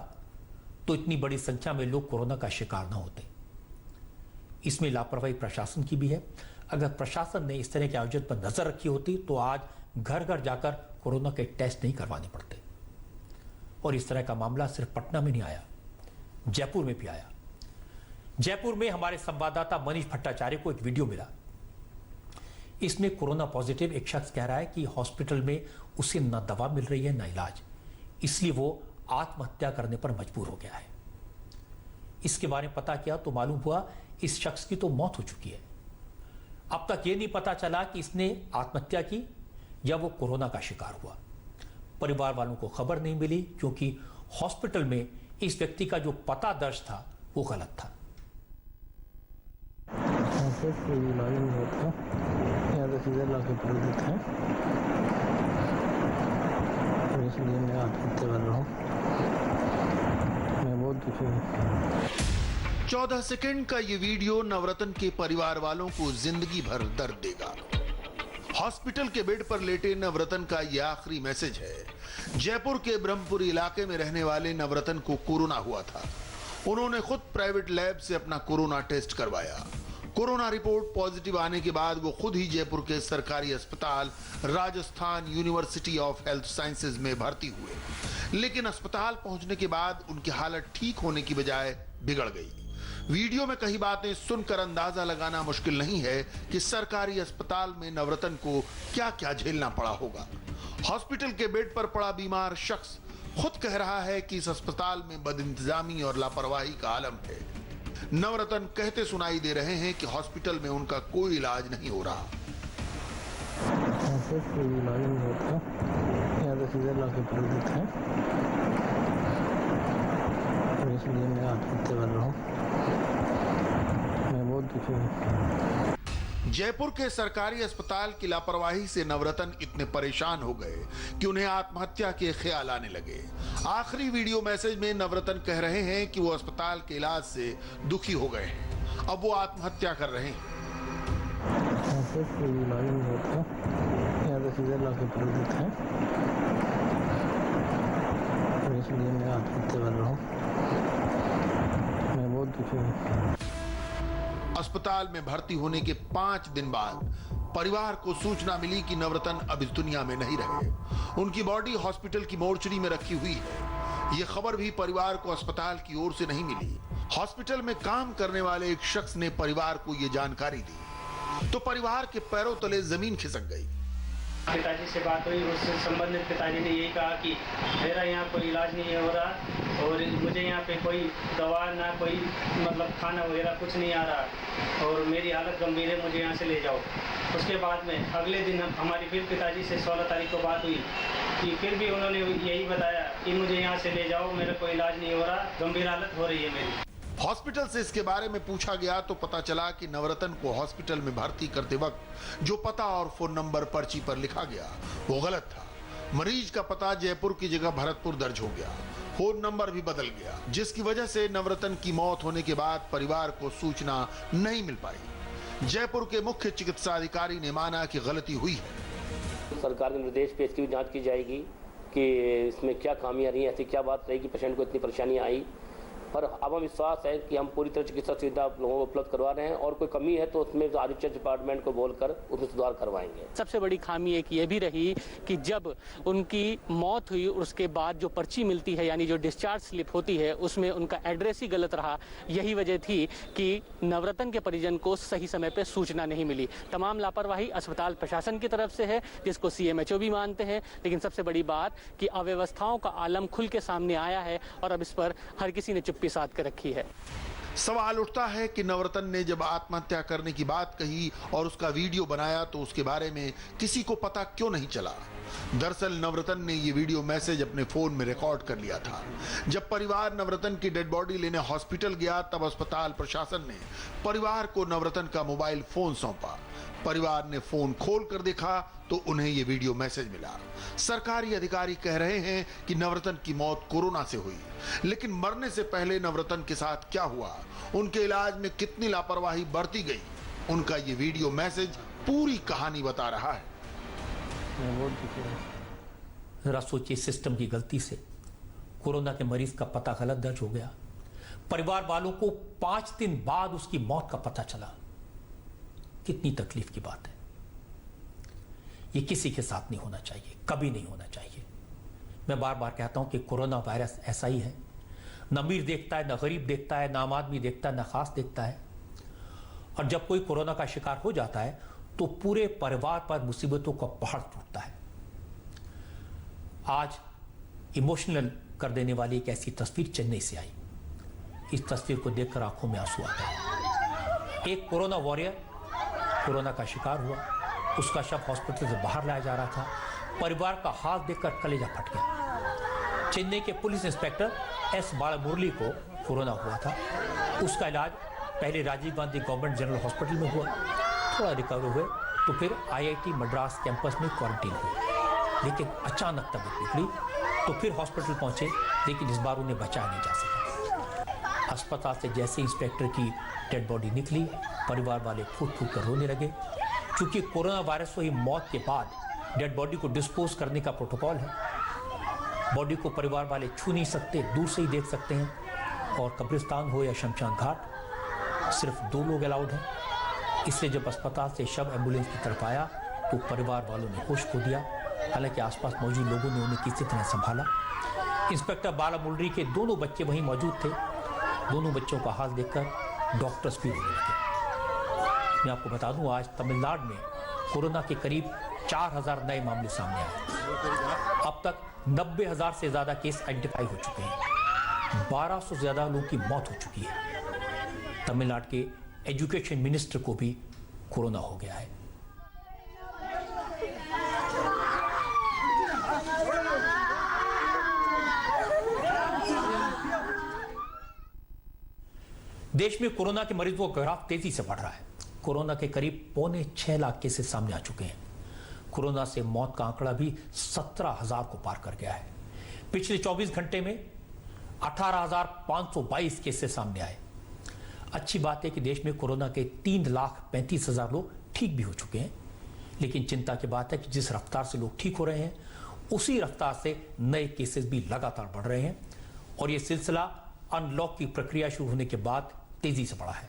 तो इतनी बड़ी संख्या में लोग कोरोना का शिकार न होते। इसमें लापरवाही प्रशासन की भी है। अगर प्रशासन ने इस तरह के आयोजन पर नजर रखी होती तो आज घर घर जाकर कोरोना के टेस्ट नहीं करवाने पड़ते। और इस तरह का मामला सिर्फ पटना में नहीं आया, जयपुर में भी आया। जयपुर में हमारे संवाददाता मनीष भट्टाचार्य को एक वीडियो मिला। इसमें कोरोना पॉजिटिव एक शख्स कह रहा है कि हॉस्पिटल में उसे न दवा मिल रही है न इलाज, इसलिए वो आत्महत्या करने पर मजबूर हो गया है। इसके बारे में पता किया तो मालूम हुआ इस शख्स की तो मौत हो चुकी है। अब तक ये नहीं पता चला कि इसने आत्महत्या की या वो कोरोना का शिकार हुआ। परिवार वालों को खबर नहीं मिली क्योंकि हॉस्पिटल में इस व्यक्ति का जो पता दर्ज था वो गलत था। कोई इलाज नहीं होता, यहाँ तो सीधे लाके पड़ देते हैं, तो इसलिए मैं आत्महत्या कर रहा हूँ। मैं बहुत दुखी हूँ। 14 सेकंड का ये वीडियो नवरत्न के परिवार वालों को जिंदगी भर दर्द देगा। हॉस्पिटल के बेड पर लेटे नवरत्न का यह आखिरी मैसेज है। जयपुर के ब्रह्मपुरी इलाके में रहने वाले नवरत्न को कोरोना हुआ था। उन्होंने खुद प्राइवेट लैब से अपना कोरोना टेस्ट करवाया। कोरोना रिपोर्ट पॉजिटिव आने के बाद वो खुद ही जयपुर के सरकारी अस्पताल Rajasthan university of health sciences में भर्ती हुए, लेकिन अस्पताल पहुंचने के बाद उनकी हालत ठीक होने की बजाय बिगड़ गई। वीडियो में कई बातें सुनकर अंदाजा लगाना मुश्किल नहीं है कि सरकारी अस्पताल में नवरत्न को क्या क्या झेलना पड़ा होगा। हॉस्पिटल के बेड पर पड़ा बीमार शख्स खुद कह रहा है कि इस अस्पताल में बदइंतजामी और लापरवाही का आलम है। नवरत्न कहते सुनाई दे रहे हैं कि हॉस्पिटल में उनका कोई इलाज नहीं हो रहा। कोई इलाज नहीं होता, यहाँ तो सीधे लाके पड़ देते हैं, तो इसलिए मैं आत्महत्या कर रहा हूँ। मैं बहुत दुखी हूँ। जयपुर के सरकारी अस्पताल की लापरवाही से नवरत्न इतने परेशान हो गए कि उन्हें आत्महत्या के ख्याल आने लगे। आखिरी वीडियो मैसेज में नवरत्न कह रहे हैं कि वो अस्पताल के इलाज से दुखी हो गए हैं, अब वो आत्महत्या कर रहे हैं। कोई इलाज नहीं होता, यहाँ तो सीधे लाके पड़ देते हैं, तो इसलिए मैं आत्महत्या कर रहा हूँ। मैं बहुत दुखी हूँ। अस्पताल में भर्ती होने के 5 दिन बाद परिवार को सूचना मिली कि नवरत्न अब इस दुनिया में नहीं रहे। उनकी बॉडी हॉस्पिटल की मोर्चरी में रखी हुई है। यह खबर भी परिवार को अस्पताल की ओर से नहीं मिली। हॉस्पिटल में काम करने वाले एक शख्स ने परिवार को यह जानकारी दी तो परिवार के पैरों तले जमीन खिसक गई। पिताजी से बात हुई, उससे संबंधित पिताजी ने यही कहा कि मेरा यहाँ कोई इलाज नहीं हो रहा और मुझे यहाँ पे कोई दवा ना कोई मतलब खाना वगैरह कुछ नहीं आ रहा और मेरी हालत गंभीर है, मुझे यहाँ से ले जाओ। उसके बाद में अगले दिन हमारी फिर पिताजी से 16 तारीख को बात हुई कि फिर भी उन्होंने यही बताया कि मुझे यहाँ से ले जाओ, मेरा कोई इलाज नहीं हो रहा, गंभीर हालत हो रही है मेरी। हॉस्पिटल से इसके बारे में पूछा गया तो पता चला कि नवरत्न को हॉस्पिटल में भर्ती करते वक्त जो पता और फोन नंबर पर्ची पर लिखा गया वो गलत था। मरीज का पता जयपुर की जगह भरतपुर दर्ज हो गया, फोन नंबर भी बदल गया, जिसकी वजह से नवरत्न की मौत होने के बाद परिवार को सूचना नहीं मिल पाई। जयपुर के मुख्य चिकित्सा अधिकारी ने माना कि गलती हुई है। सरकार के निर्देश पे इसकी भी जांच की जाएगी कि इसमें क्या खामियां रही, ऐसी क्या बात रही कि पेशेंट को इतनी परेशानियां आई। और अब हम विश्वास है कि हम पूरी तरह चिकित्सा सुविधा लोगों को उपलब्ध करवा रहे हैं और कोई कमी है तो उसमें आरोग्य डिपार्टमेंट को बोलकर उसमें सुधार करवाएंगे। सबसे बड़ी खामी एक ये भी रही कि जब उनकी मौत हुई उसके बाद जो पर्ची मिलती है यानी जो डिस्चार्ज स्लिप होती है उसमें उनका एड्रेस ही गलत रहा। यही वजह थी कि नवरत्न के परिजन को सही समय पर सूचना नहीं मिली। तमाम लापरवाही अस्पताल प्रशासन की तरफ से है जिसको CMHO भी मानते हैं, लेकिन सबसे बड़ी बात कि अव्यवस्थाओं का आलम खुल के सामने आया है और अब इस पर हर किसी ने चुप्पी साध कर रखी है। सवाल उठता है कि नवरत्न ने जब आत्महत्या करने की बात कही और उसका वीडियो बनाया तो उसके बारे में किसी को पता क्यों नहीं चला। दरअसल नवरत्न ने ये वीडियो मैसेज अपने फोन में रिकॉर्ड कर लिया था। जब परिवार नवरत्न की डेड बॉडी लेने हॉस्पिटल गया तब अस्पताल प्रशासन ने परिवार को नवरत्न का मोबाइल फोन सौंपा। परिवार ने फोन खोल कर देखा तो उन्हें ये वीडियो मैसेज मिला। सरकारी अधिकारी कह रहे हैं कि नवरत्न की मौत कोरोना से हुई, लेकिन मरने से पहले नवरत्न के साथ क्या हुआ, उनके इलाज में कितनी लापरवाही बरती गई, उनका ये वीडियो मैसेज पूरी कहानी बता रहा है। जरा सोचिए, सिस्टम की गलती से कोरोना के मरीज का पता गलत दर्ज हो गया। परिवार वालों को 5 दिन बाद उसकी मौत का पता चला। कितनी तकलीफ की बात है। ये किसी के साथ नहीं होना चाहिए, कभी नहीं होना चाहिए। मैं बार बार कहता हूं कि कोरोना वायरस ऐसा ही है, न अमीर देखता है, न गरीब देखता है, न आम आदमी देखता है, न खास देखता है। और जब कोई कोरोना का शिकार हो जाता है तो पूरे परिवार पर मुसीबतों का पहाड़ टूटता है। आज इमोशनल कर देने वाली एक ऐसी तस्वीर चेन्नई से आई। इस तस्वीर को देखकर आंखों में आंसू आ गए। एक कोरोना वॉरियर कोरोना का शिकार हुआ, उसका शव हॉस्पिटल से बाहर लाया जा रहा था। परिवार का हाल देखकर कलेजा फट गया। चेन्नई के पुलिस इंस्पेक्टर एस बालामुरली को कोरोना हुआ था। उसका इलाज पहले Rajiv Gandhi government general hospital में हुआ, थोड़ा रिकवर हुए तो फिर आईआईटी मद्रास कैंपस में क्वारंटीन हुए। लेकिन अचानक तबीयत बिगड़ी तो फिर हॉस्पिटल पहुंचे, लेकिन इस बार उन्हें बचाया नहीं जा सका। अस्पताल से जैसे इंस्पेक्टर की डेड बॉडी निकली, परिवार वाले फूट फूट कर रोने लगे। क्योंकि कोरोना वायरस हुई मौत के बाद डेड बॉडी को डिस्पोज करने का प्रोटोकॉल है। बॉडी को परिवार वाले छू नहीं सकते, दूर से ही देख सकते हैं। और कब्रिस्तान हो या शमशान घाट, सिर्फ 2 लोग अलाउड हैं। इसलिए जब अस्पताल से शव एम्बुलेंस की तरफ आया तो परिवार वालों ने होश खो दिया। हालांकि आसपास मौजूद लोगों ने उन्हें किसी तरह संभाला। इंस्पेक्टर बालामुरली के दोनों बच्चे वहीं मौजूद थे। दोनों बच्चों का हाल देखकर डॉक्टर्स भी रोने लगे। मैं आपको बता दूं, आज तमिलनाडु में कोरोना के करीब 4000 नए मामले सामने आए। अब तक 90,000 से ज्यादा केस आइडेंटिफाई हो चुके हैं। 1200 से ज्यादा लोगों की मौत हो चुकी है। तमिलनाडु के एजुकेशन मिनिस्टर को भी कोरोना हो गया है। देश में कोरोना के मरीजों का ग्राफ तेजी से बढ़ रहा है। कोरोना के करीब 6.25 लाख केसेस सामने आ चुके हैं। कोरोना से मौत का आंकड़ा भी 17,000 को पार कर गया है। पिछले 24 घंटे में 18,522 केसेस सामने आए। अच्छी बात है कि देश में कोरोना के 3,35,000 लोग ठीक भी हो चुके हैं। लेकिन चिंता की बात है कि जिस रफ्तार से लोग ठीक हो रहे हैं, उसी रफ्तार से नए केसेस भी लगातार बढ़ रहे हैं। और यह सिलसिला अनलॉक की प्रक्रिया शुरू होने के बाद तेजी से बढ़ा है।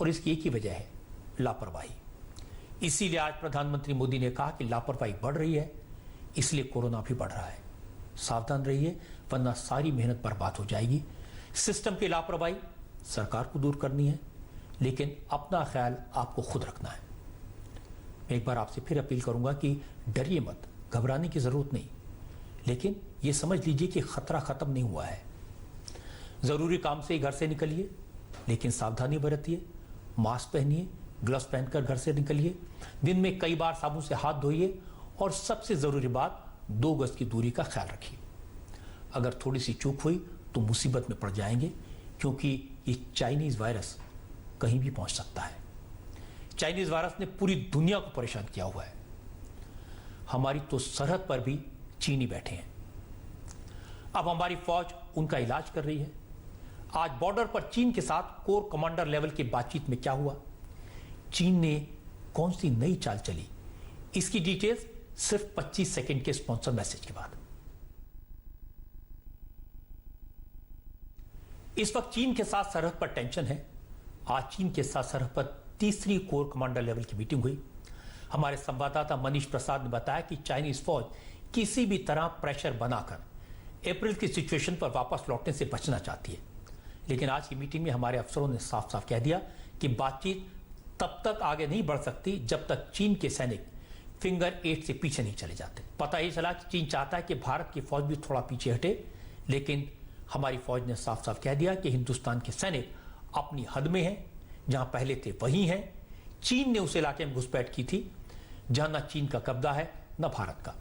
और इसकी एक ही वजह है, लापरवाही। इसीलिए आज प्रधानमंत्री मोदी ने कहा कि लापरवाही बढ़ रही है, इसलिए कोरोना भी बढ़ रहा है। सावधान रहिए, वरना सारी मेहनत बर्बाद हो जाएगी। सिस्टम की लापरवाही सरकार को दूर करनी है, लेकिन अपना ख्याल आपको खुद रखना है। मैं एक बार आपसे फिर अपील करूंगा कि डरिए मत, घबराने की जरूरत नहीं, लेकिन यह समझ लीजिए कि खतरा खत्म नहीं हुआ है। जरूरी काम से ही घर से निकलिए, लेकिन सावधानी बरतिए, मास्क पहनिए, ग्लव्स पहनकर घर से निकलिए, दिन में कई बार साबुन से हाथ धोइए और सबसे जरूरी बात 2 गज की दूरी का ख्याल रखिए। अगर थोड़ी सी चूक हुई तो मुसीबत में पड़ जाएंगे, क्योंकि ये चाइनीज वायरस कहीं भी पहुंच सकता है। चाइनीज वायरस ने पूरी दुनिया को परेशान किया हुआ है। हमारी तो सरहद पर भी चीनी बैठे हैं। अब हमारी फौज उनका इलाज कर रही है। आज बॉर्डर पर चीन के साथ कोर कमांडर लेवल की बातचीत में क्या हुआ, चीन ने कौन सी नई चाल चली, इसकी डिटेल्स सिर्फ 25 सेकंड के स्पॉन्सर मैसेज के बाद। इस वक्त चीन के साथ सरहद पर टेंशन है। आज चीन के साथ सरहद पर तीसरी कोर कमांडर लेवल की मीटिंग हुई। हमारे संवाददाता मनीष प्रसाद ने बताया कि चाइनीज फौज किसी भी तरह प्रेशर बनाकर अप्रैल की सिचुएशन पर वापस लौटने से बचना चाहती है। लेकिन आज की मीटिंग में हमारे अफसरों ने साफ साफ कह दिया कि बातचीत तब तक आगे नहीं बढ़ सकती जब तक चीन के सैनिक फिंगर 8 से पीछे नहीं चले जाते। पता ही चला कि चीन चाहता है कि भारत की फौज भी थोड़ा पीछे हटे, लेकिन हमारी फौज ने साफ साफ कह दिया कि हिंदुस्तान के सैनिक अपनी हद में हैं, जहां पहले थे वहीं हैं। चीन ने उस इलाके में घुसपैठ की थी जहां न चीन का कब्जा है न भारत का।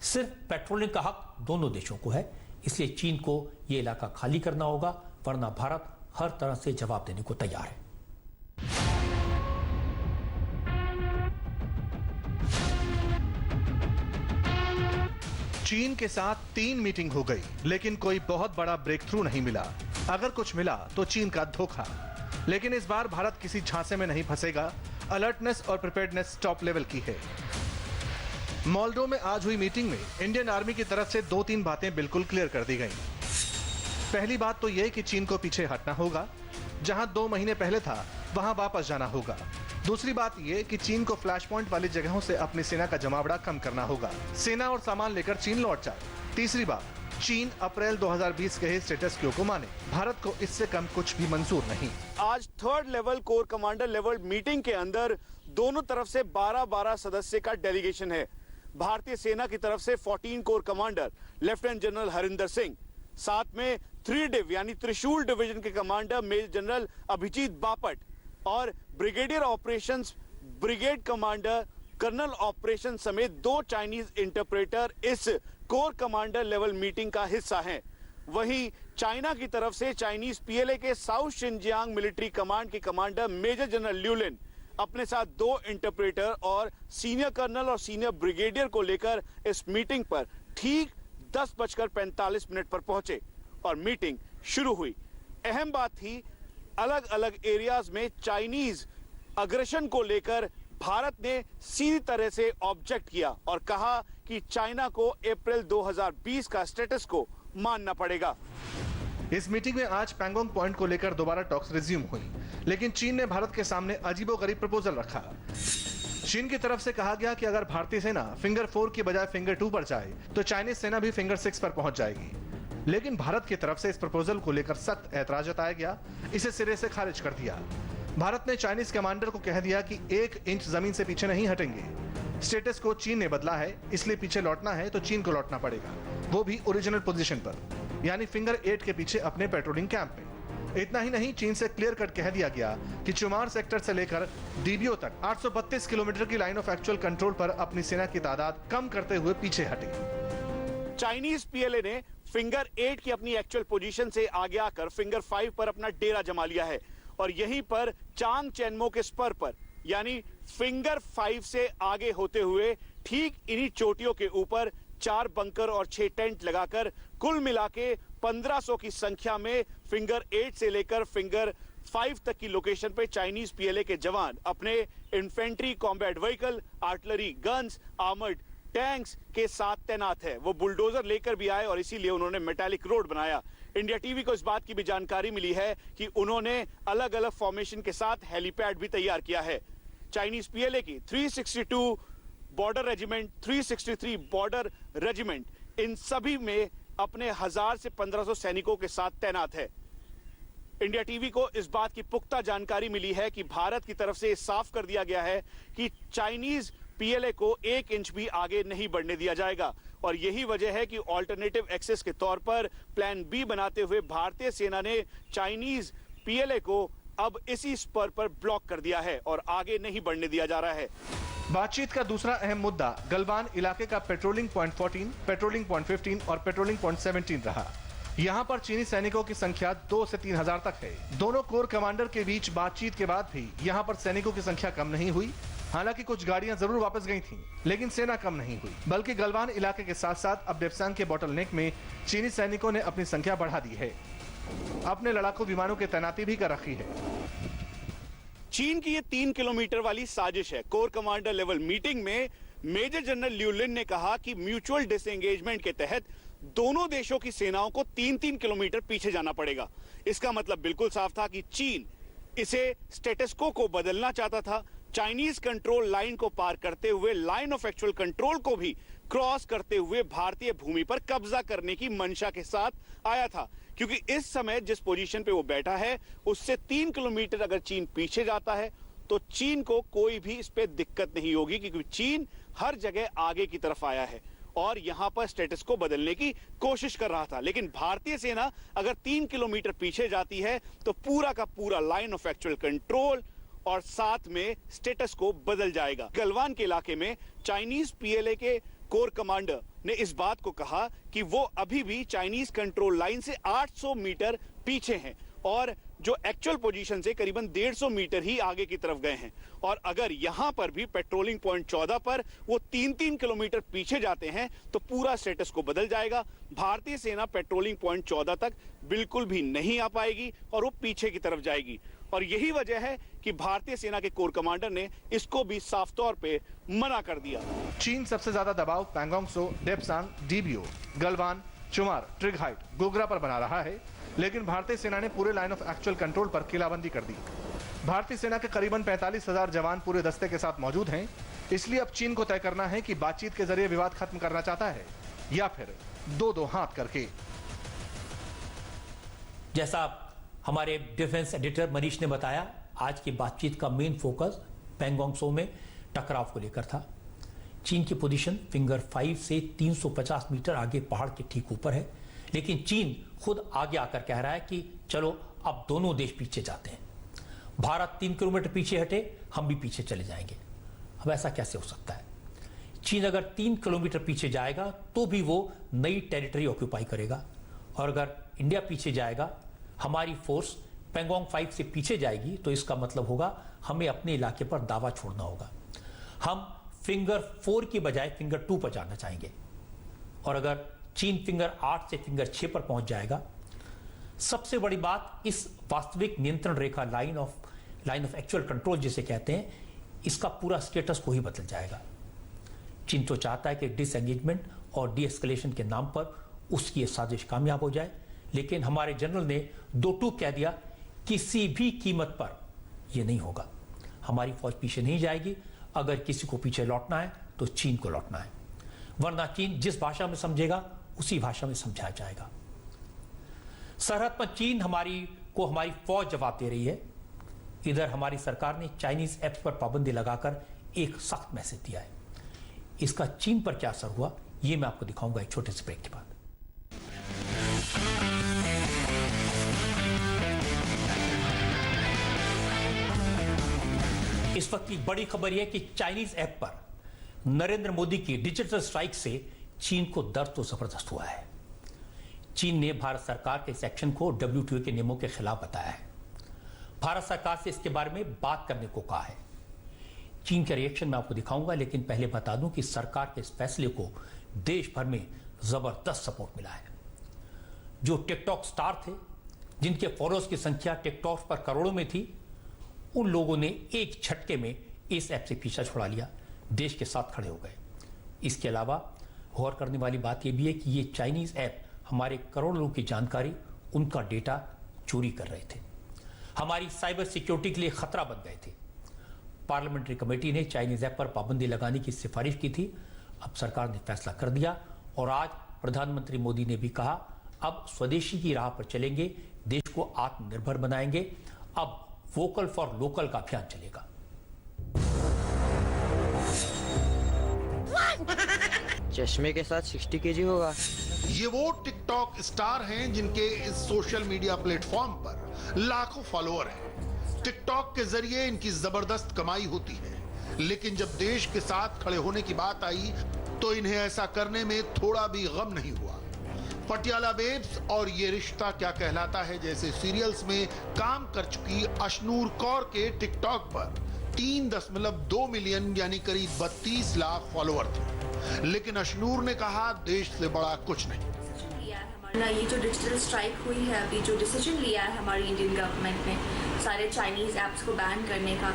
सिर्फ पेट्रोलिंग का हक दोनों देशों को है, इसलिए चीन को यह इलाका खाली करना होगा, वरना भारत हर तरह से जवाब देने को तैयार है। चीन के साथ 3 मीटिंग हो गई, लेकिन कोई बहुत बड़ा ब्रेक थ्रू नहीं मिला। अगर कुछ मिला तो चीन का धोखा। लेकिन इस बार भारत किसी झांसे में नहीं फंसेगा। अलर्टनेस और प्रिपेयर्डनेस टॉप लेवल की है। मोल्डो में आज हुई मीटिंग में इंडियन आर्मी की तरफ से 2-3 बातें बिल्कुल क्लियर कर दी गई। पहली बात तो यह कि चीन को पीछे हटना होगा, जहां 2 महीने पहले था वहां वापस जाना होगा। दूसरी बात यह कि चीन को फ्लैश पॉइंट वाली जगहों से अपनी सेना का जमावड़ा कम करना होगा, सेना और सामान लेकर चीन लौट जाए। तीसरी बात, चीन अप्रैल 2020 के स्टेटस क्यू को माने, भारत को इससे कम कुछ भी मंजूर नहीं। आज 3rd level core commander level meeting के अंदर दोनों तरफ से 12-12 सदस्य का डेलीगेशन है। भारतीय सेना की तरफ से 14 corps commander lieutenant general Harinder Singh, साथ में 3 डिव यानी त्रिशूल डिवीजन के commander major general Abhijit Bapat और brigadier operations brigade commander colonel operation समेत 2 चाइनीज इंटरप्रेटर इस कोर कमांडर लेवल मीटिंग का हिस्सा हैं। वहीं चाइना की तरफ से चाइनीज पीएलए के साउथ शिनजियांग मिलिट्री कमांड के कमांडर मेजर जनरल ल्यूलिन अपने साथ 2 इंटरप्रेटर और सीनियर कर्नल और सीनियर ब्रिगेडियर को लेकर इस मीटिंग पर ठीक 10:45 पर पहुंचे और मीटिंग शुरू हुई। अहम बात थी, अलग अलग एरियाज में चाइनीज अग्रेशन को लेकर भारत ने सीधी तरह से ऑब्जेक्ट किया और कहा कि चाइना को अप्रैल 2020 का स्टेटस को मानना पड़ेगा। इस मीटिंग में आज पैंगोंग पॉइंट को लेकर दोबारा टॉक्स रिज्यूम हुई, लेकिन चीन ने भारत के सामने अजीबोगरीब प्रपोजल रखा। चीन की तरफ से कहा गया कि अगर भारतीय सेना फिंगर 4 की बजाय फिंगर 2 पर जाए तो चाइनीज सेना भी फिंगर 6 पर पहुंच जाएगी। लेकिन भारत की तरफ से इस प्रपोजल को लेकर सख्त ऐतराज जताया गया, इसे सिरे से खारिज कर दिया। भारत ने चाइनीज कमांडर को कह दिया कि 1 इंच जमीन से पीछे नहीं हटेंगे। स्टेटस को चीन ने बदला है, इसलिए पीछे लौटना है तो चीन को लौटना पड़ेगा, वो भी ओरिजिनल पोजीशन पर, यानी फिंगर 8 के पीछे अपने पेट्रोलिंग कैंप में। इतना ही नहीं, चीन से क्लियर कट कह दिया गया कि चुमार सेक्टर से लेकर डीबीओ तक 832 किलोमीटर की लाइन ऑफ एक्चुअल कंट्रोल पर अपनी सेना की तादाद कम करते हुए पीछे हटे। चाइनीज पीएलए ने फिंगर 8 की अपनी एक्चुअल पोजीशन से आगे आकर फिंगर 5 पर अपना डेरा जमा लिया है और यहीं पर चांग चेनमो के स्पर पर यानी फिंगर 5 से आगे होते हुए ठीक इन्हीं चोटियों के ऊपर 4 बंकर और 6 टेंट लगाकर कुल मिला के 1500 की संख्या में फिंगर 8 से लेकर फिंगर 5 तक की लोकेशन पे चाइनीज पीएलए के जवान अपने infantry combat vehicle, artillery guns, armoured tanks के साथ तैनात है। वो बुलडोजर लेकर भी आए और इसीलिए उन्होंने मेटालिक रोड बनाया। इंडिया टीवी को इस बात की भी जानकारी मिली है कि उन्होंने अलग अलग फॉर्मेशन के साथ हेलीपैड भी तैयार किया है। चाइनीज पीएलए की 362 बॉर्डर रेजिमेंट, 363 बॉर्डर रेजिमेंट, इन सभी में अपने 1000 से 1500 सैनिकों के साथ तैनात है। इंडिया टीवी को इस बात की पुख्ता जानकारी मिली है कि भारत की तरफ से साफ कर दिया गया है कि चाइनीज पीएलए को 1 इंच भी आगे नहीं बढ़ने दिया जाएगा और यही वजह है कि ऑल्टरनेटिव एक्सेस के तौर पर प्लान बी बनाते हुए भारतीय सेना ने चाइनीज पीएलए को अब इसी स्पर पर ब्लॉक कर दिया है और आगे नहीं बढ़ने दिया जा रहा है। बातचीत का दूसरा अहम मुद्दा गलवान इलाके का पेट्रोलिंग पॉइंट 14, पेट्रोलिंग पॉइंट 15 और पेट्रोलिंग पॉइंट 17 रहा। यहाँ पर चीनी सैनिकों की संख्या 2 से 3000 तक है। दोनों कोर कमांडर के बीच बातचीत के बाद भी यहाँ पर सैनिकों की संख्या कम नहीं हुई। हालांकि कुछ गाड़ियां जरूर वापस गई थीं, लेकिन सेना कम नहीं हुई, बल्कि गलवान इलाके के साथ साथ अब डेप्सांग के बोटलनेक में चीनी सैनिकों ने अपनी संख्या बढ़ा दी है। अपने लड़ाकू विमानों की तैनाती भी कर रखी है। चीन की ये 3 किलोमीटर वाली साजिश है। कोर कमांडर लेवल मीटिंग में मेजर जनरल ल्यूलिन ने कहा कि म्यूचुअल डिसएंगेजमेंट के तहत दोनों देशों की सेनाओं को 3-3 किलोमीटर पीछे जाना पड़ेगा। इसका मतलब बिल्कुल साफ था कि चीन इसे स्टेटस को बदलना चाहता था। चाइनीज कंट्रोल लाइन को पार करते हुए लाइन ऑफ एक्चुअल कंट्रोल को भी क्रॉस करते हुए भारतीय भूमि पर कब्जा करने की मंशा के साथ आया था, क्योंकि इस समय जिस पोजीशन पे वो बैठा है उससे 3 किलोमीटर अगर चीन पीछे जाता है तो चीन को कोई भी इस पे दिक्कत नहीं होगी, क्योंकि चीन हर जगह आगे की तरफ आया है और यहां पर स्टेटस को बदलने की कोशिश कर रहा था। लेकिन भारतीय सेना अगर 3 किलोमीटर पीछे जाती है तो पूरा का पूरा लाइन ऑफ एक्चुअल कंट्रोल और साथ में स्टेटस को बदल जाएगा। गलवान के इलाके में चाइनीज पीएलए के कोर कमांडर ने इस बात को कहा कि वो अभी भी चाइनीज कंट्रोल लाइन से 800 मीटर पीछे हैं और जो एक्चुअल पोजीशन से करीबन 150 मीटर ही आगे की तरफ गए हैं और अगर यहां पर भी पेट्रोलिंग पॉइंट 14 पर वो 3-3 किलोमीटर पीछे जाते हैं तो पूरा स्टेटस को बदल जाएगा। भारतीय सेना पेट्रोलिंग पॉइंट 14 तक बिल्कुल भी नहीं आ पाएगी और वो पीछे की तरफ जाएगी और यही वजह है कि भारतीय सेना के कोर कमांडर ने इसको भी साफ तौर पे मना कर दिया। चीन सबसे ज्यादा दबाव पैंगोंग सो, डेप्सांग, डीबीओ, गलवान, चुमार, ट्रिगहाइट, गोगरा पर बना रहा है, लेकिन भारतीय सेना ने पूरे लाइन ऑफ एक्चुअल कंट्रोल पर किलाबंदी कर दी। भारतीय सेना के करीबन 45,000 जवान पूरे दस्ते के साथ मौजूद हैं। इसलिए अब चीन को तय करना है कि बातचीत के जरिए विवाद खत्म करना चाहता है या फिर दो हाथ करके। जैसा हमारे डिफेंस एडिटर मनीष ने बताया, आज की बातचीत का मेन फोकस पैंगोंग त्सो में टकराव को लेकर था। चीन की पोजीशन फिंगर 5 से 350 मीटर आगे पहाड़ के ठीक ऊपर है, लेकिन चीन खुद आगे आकर कह रहा है कि चलो अब दोनों देश पीछे जाते हैं। भारत 3 किलोमीटर पीछे हटे, हम भी पीछे चले जाएंगे। अब ऐसा कैसे हो सकता है? चीन अगर 3 किलोमीटर पीछे जाएगा तो भी वो नई टेरिटरी ऑक्यूपाई करेगा, और अगर इंडिया पीछे जाएगा, हमारी फोर्स पैंगोंग 5 से पीछे जाएगी, तो इसका मतलब होगा हमें अपने इलाके पर दावा छोड़ना होगा। हम फिंगर 4 की बजाय फिंगर 2 पर जाना चाहेंगे, और अगर चीन फिंगर 8 से फिंगर 6 पर पहुंच जाएगा, सबसे बड़ी बात, इस वास्तविक नियंत्रण रेखा लाइन ऑफ एक्चुअल कंट्रोल जिसे कहते हैं, इसका पूरा स्टेटस को ही बदल जाएगा। चीन तो चाहता है कि डिसएंगेजमेंट और डी एस्केलेशन के नाम पर उसकी ये साजिश कामयाब हो जाए, लेकिन हमारे जनरल ने 2 टूक कह दिया, किसी भी कीमत पर यह नहीं होगा। हमारी फौज पीछे नहीं जाएगी। अगर किसी को पीछे लौटना है तो चीन को लौटना है, वरना चीन जिस भाषा में समझेगा उसी भाषा में समझाया जाएगा। सरहद पर चीन हमारी फौज जवाब दे रही है। इधर हमारी सरकार ने चाइनीज ऐप्स पर पाबंदी लगाकर एक सख्त मैसेज दिया है। इसका चीन पर क्या असर हुआ, यह मैं आपको दिखाऊंगा एक छोटे से ब्रेक के बाद। इस वक्त की बड़ी खबर यह कि चाइनीज ऐप पर नरेंद्र मोदी की डिजिटल स्ट्राइक से चीन को दर्द तो जबरदस्त हुआ है। चीन ने भारत सरकार के इस एक्शन को WTO के नियमों के खिलाफ बताया है। भारत सरकार से इसके बारे में बात करने को कहा है। चीन का रिएक्शन मैं आपको दिखाऊंगा, लेकिन पहले बता दूं कि सरकार के इस फैसले को देश भर में जबरदस्त सपोर्ट मिला है। जो टिकटॉक स्टार थे, जिनके फॉलोअर्स की संख्या टिकटॉक पर करोड़ों में थी, उन लोगों ने एक झटके में इस ऐप से पीछा छुड़ा लिया, देश के साथ खड़े हो गए। इसके अलावा गौर करने वाली बात यह भी है कि ये चाइनीज ऐप हमारे करोड़ों लोगों की जानकारी, उनका डेटा चोरी कर रहे थे, हमारी साइबर सिक्योरिटी के लिए खतरा बन गए थे। पार्लियामेंट्री कमेटी ने चाइनीज ऐप पर पाबंदी लगाने की सिफारिश की थी। अब सरकार ने फैसला कर दिया, और आज प्रधानमंत्री मोदी ने भी कहा, अब स्वदेशी की राह पर चलेंगे, देश को आत्मनिर्भर बनाएंगे। अब वोकल फॉर लोकल का अभियान चलेगा। चश्मे के साथ 60 केजी होगा। ये वो टिकटॉक स्टार हैं जिनके इस सोशल मीडिया प्लेटफॉर्म पर लाखों फॉलोअर हैं। टिकटॉक के जरिए इनकी जबरदस्त कमाई होती है, लेकिन जब देश के साथ खड़े होने की बात आई तो इन्हें ऐसा करने में थोड़ा भी गम नहीं हुआ। पटियाला बेब्स और ये रिश्ता क्या कहलाता है जैसे सीरियल्स में काम कर चुकी अशनूर कौर के टिकटॉक पर 3.2 मिलियन यानी करीब 32 लाख फॉलोअर थे, लेकिन अशनूर ने कहा, देश से बड़ा कुछ नहीं। ये जो डिजिटल स्ट्राइक हुई है, अभी जो डिसीजन लिया है हमारी इंडियन गवर्नमेंट ने सारे चाइनीज ऐप्स को बैन करने का,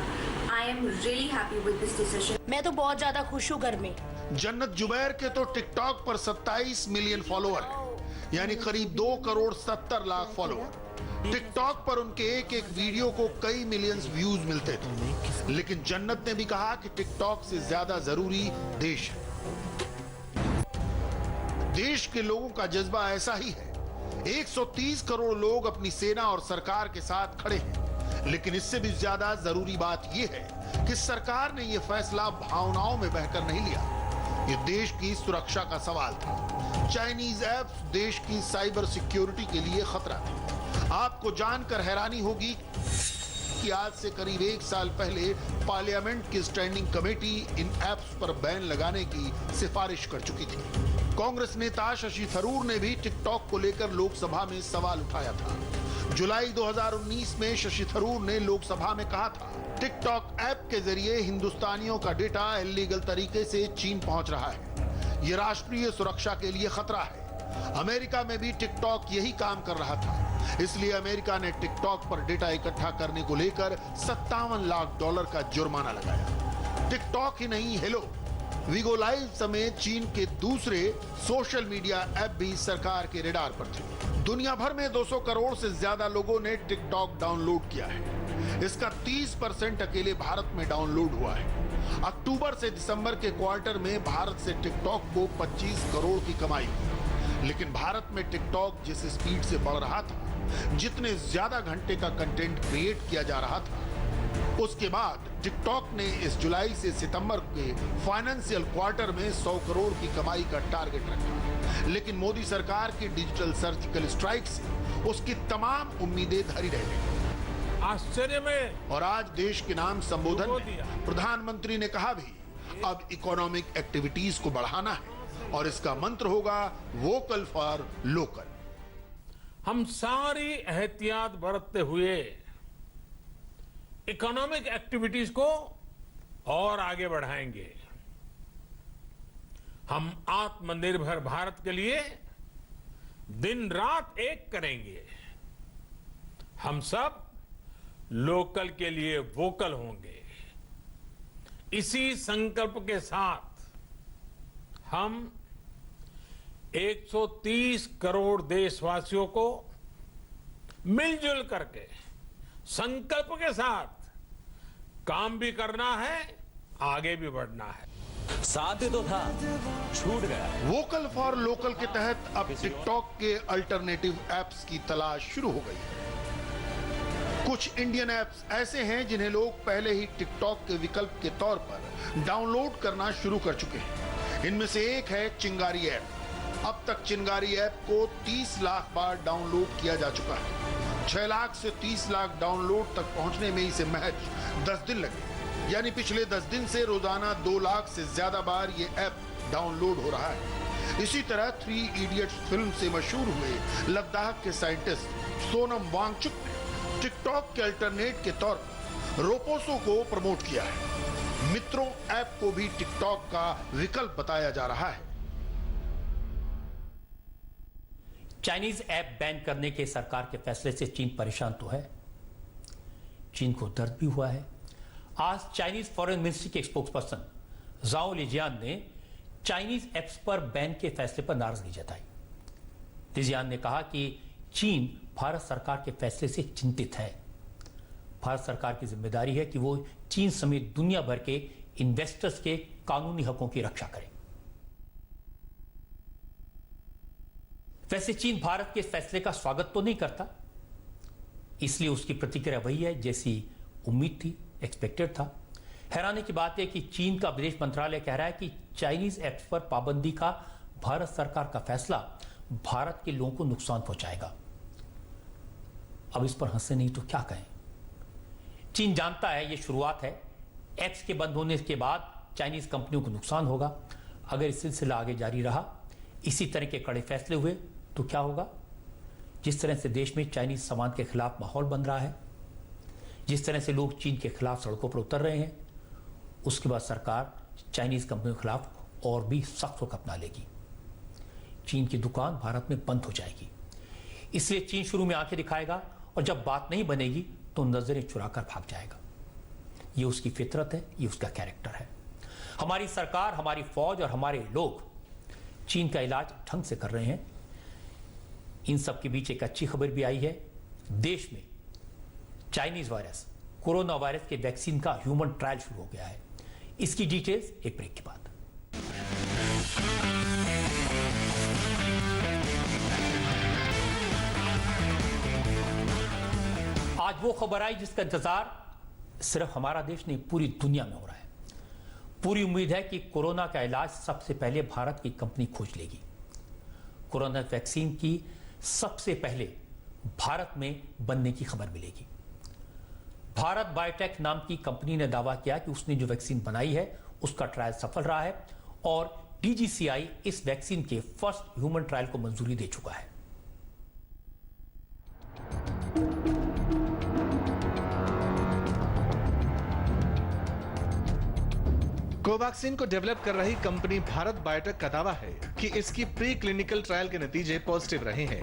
I am really happy with this decision. मैं तो बहुत ज्यादा खुश हूँ घर में। जन्नत जुबैर के तो टिकटॉक पर 27 मिलियन फॉलोअर हैं, यानी करीब 2 करोड़ 70 लाख फॉलोअर। टिकटॉक पर उनके एक एक वीडियो को कई मिलियंस व्यूज मिलते थे, लेकिन जन्नत ने भी कहा कि टिकटॉक से ज्यादा जरूरी देश है। देश के लोगों का जज्बा ऐसा ही है। 130 करोड़ लोग अपनी सेना और सरकार के साथ खड़े हैं, लेकिन इससे भी ज्यादा जरूरी बात यह है कि सरकार ने यह फैसला भावनाओं में बहकर नहीं लिया। ये देश की सुरक्षा का सवाल था। चाइनीज ऐप्स देश की साइबर सिक्योरिटी के लिए खतरा थे। आपको जानकर हैरानी होगी कि आज से करीब 1 साल पहले पार्लियामेंट की स्टैंडिंग कमेटी इन ऐप्स पर बैन लगाने की सिफारिश कर चुकी थी। कांग्रेस नेता शशि थरूर ने भी टिकटॉक को लेकर लोकसभा में सवाल उठाया था। जुलाई 2019 में शशि थरूर ने लोकसभा में कहा था, टिकटॉक ऐप के जरिए हिंदुस्तानियों का डेटा इलीगल तरीके से चीन पहुंच रहा है। यह राष्ट्रीय सुरक्षा के लिए खतरा है। अमेरिका में भी टिकटॉक यही काम कर रहा था, इसलिए अमेरिका ने टिकटॉक पर डेटा इकट्ठा करने को लेकर $57 लाख का जुर्माना लगाया। टिकटॉक ही नहीं, हेलो वीगो लाइव समेत चीन के दूसरे सोशल मीडिया ऐप भी सरकार के रेडार पर थे। दुनिया भर में 200 करोड़ से ज्यादा लोगों ने टिकटॉक डाउनलोड किया है। इसका 30% अकेले भारत में डाउनलोड हुआ है। अक्टूबर से दिसंबर के क्वार्टर में भारत से टिकटॉक को 25 करोड़ की कमाई हुई। लेकिन भारत में टिकटॉक जिस स्पीड से बढ़ रहा था, जितने ज्यादा घंटे का कंटेंट क्रिएट किया जा रहा था, उसके बाद टिकटॉक ने इस जुलाई से सितंबर के फाइनेंशियल क्वार्टर में 100 करोड़ की कमाई का टारगेट रखा। लेकिन मोदी सरकार की डिजिटल सर्जिकल स्ट्राइक से उसकी तमाम उम्मीदें धरी रह गई। आश्चर्य में और आज देश के नाम संबोधन में प्रधानमंत्री ने कहा भी, अब इकोनॉमिक एक्टिविटीज को बढ़ाना है और इसका मंत्र होगा वोकल फॉर लोकल। हम सारी एहतियात बरतते हुए इकोनॉमिक एक्टिविटीज को और आगे बढ़ाएंगे। हम आत्मनिर्भर भारत के लिए दिन रात एक करेंगे। हम सब लोकल के लिए वोकल होंगे। इसी संकल्प के साथ हम 130 करोड़ देशवासियों को मिलजुल करके संकल्प के साथ काम भी करना है, आगे भी बढ़ना है। साध्य तो था, छूट गया। वोकल फॉर लोकल के तहत अब टिकटॉक के अल्टरनेटिव एप्स की तलाश शुरू हो गई है। कुछ इंडियन एप्स ऐसे हैं जिन्हें लोग पहले ही टिकटॉक के विकल्प के तौर पर डाउनलोड करना शुरू कर चुके हैं। इनमें से एक है चिंगारी ऐप। अब तक चिंगारी ऐप को 30 लाख बार डाउनलोड किया जा चुका है। 6 लाख से 30 लाख डाउनलोड तक पहुंचने में इसे महज 10 दिन लगे। यानी पिछले 10 दिन से रोजाना 2 लाख से ज्यादा बार ये ऐप डाउनलोड हो रहा है। इसी तरह 3 इडियट्स फिल्म से मशहूर हुए लद्दाख के साइंटिस्ट सोनम वांगचुक ने टिकटॉक के अल्टरनेट के तौर पर रोपोसो को प्रमोट किया है। मित्रों, ऐप को भी टिकटॉक का विकल्प बताया जा रहा है। चाइनीज ऐप बैन करने के सरकार के फैसले से चीन परेशान तो है, चीन को दर्द भी हुआ है। आज चाइनीज फॉरेन मिनिस्ट्री के स्पोक्सपर्सन जाओ लिजियान ने चाइनीज ऐप्स पर बैन के फैसले पर नाराजगी जताई। लिजियान ने कहा कि चीन भारत सरकार के फैसले से चिंतित है। भारत सरकार की जिम्मेदारी है कि वो चीन समेत दुनिया भर के इन्वेस्टर्स के कानूनी हकों की रक्षा करे। वैसे चीन भारत के फैसले का स्वागत तो नहीं करता, इसलिए उसकी प्रतिक्रिया वही है जैसी उम्मीद थी, एक्सपेक्टेड था। हैरानी की बात है कि चीन का विदेश मंत्रालय कह रहा है कि चाइनीज ऐप्स पर पाबंदी का भारत सरकार का फैसला भारत के लोगों को नुकसान पहुंचाएगा। अब इस पर हंसे नहीं तो क्या कहें। चीन जानता है यह शुरुआत है, ऐप्स के बंद होने के बाद चाइनीज कंपनियों को नुकसान होगा। अगर इस सिलसिला आगे जारी रहा, इसी तरह के कड़े फैसले हुए तो क्या होगा। जिस तरह से देश में चाइनीज सामान के खिलाफ माहौल बन रहा है, जिस तरह से लोग चीन के खिलाफ सड़कों पर उतर रहे हैं, उसके बाद सरकार चाइनीज कंपनियों के खिलाफ और भी सख्त रुख अपना लेगी। चीन की दुकान भारत में बंद हो जाएगी। इसलिए चीन शुरू में आंखें दिखाएगा और जब बात नहीं बनेगी तो नजरें चुराकर भाग जाएगा। ये उसकी फितरत है, ये उसका कैरेक्टर है। हमारी सरकार, हमारी फौज और हमारे लोग चीन का इलाज ढंग से कर रहे हैं। इन सब के बीच एक अच्छी खबर भी आई है। देश में चाइनीज वायरस, कोरोना वायरस के वैक्सीन का ह्यूमन ट्रायल शुरू हो गया है। इसकी डिटेल्स एक ब्रेक के बाद। आज वो खबर आई जिसका इंतजार सिर्फ हमारा देश नहीं, पूरी दुनिया में हो रहा है। पूरी उम्मीद है कि कोरोना का इलाज सबसे पहले भारत की कंपनी खोज लेगी। कोरोना वैक्सीन की सबसे पहले भारत में बनने की खबर मिलेगी। भारत बायोटेक नाम की कंपनी ने दावा किया कि उसने जो वैक्सीन बनाई है उसका ट्रायल सफल रहा है और DGCI इस वैक्सीन के फर्स्ट ह्यूमन ट्रायल को मंजूरी दे चुका है। कोवैक्सीन को डेवलप कर रही कंपनी भारत बायोटेक का दावा है कि इसकी प्री क्लिनिकल ट्रायल के नतीजे पॉजिटिव रहे हैं।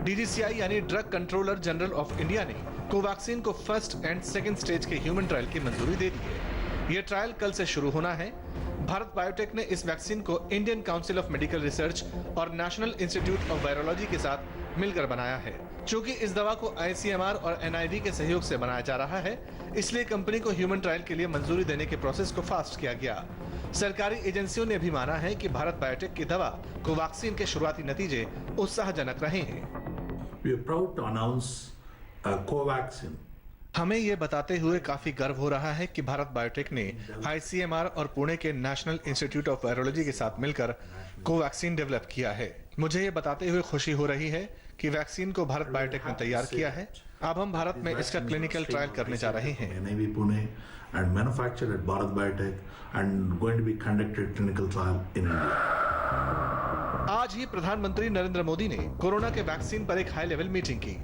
DGCI यानी drug controller general of India ने कोवैक्सीन को फर्स्ट एंड सेकंड स्टेज के ह्यूमन ट्रायल की मंजूरी दे दी है। ये ट्रायल कल से शुरू होना है। भारत बायोटेक ने इस वैक्सीन को Indian council of medical research और नेशनल इंस्टीट्यूट ऑफ वायरोलॉजी के साथ मिलकर बनाया है। चूंकि इस दवा को ICMR और NID के सहयोग से बनाया जा रहा है, इसलिए कंपनी को ह्यूमन ट्रायल के लिए मंजूरी देने के प्रोसेस को फास्ट किया गया। सरकारी एजेंसियों ने भी माना है कि भारत बायोटेक की दवा कोवैक्सीन के शुरुआती नतीजे उत्साहजनक रहे हैं। We are proud to announce Covaxin. हमें ये बताते हुए काफी गर्व हो रहा है कि भारत बायोटेक ने ICMR और पुणे के नेशनल इंस्टीट्यूट ऑफ वायरोलॉजी के साथ मिलकर कोवैक्सीन डेवलप किया है। मुझे ये बताते हुए खुशी हो रही है कि वैक्सीन को भारत बायोटेक ने तैयार किया है। अब हम भारत में इसका क्लिनिकल ट्रायल करने जा रहे हैं। NIV Pune and manufactured at Bharat Biotech and going to be conducted clinical trial in India. आज ही प्रधानमंत्री नरेंद्र मोदी ने कोरोना के वैक्सीन पर एक हाई लेवल मीटिंग की।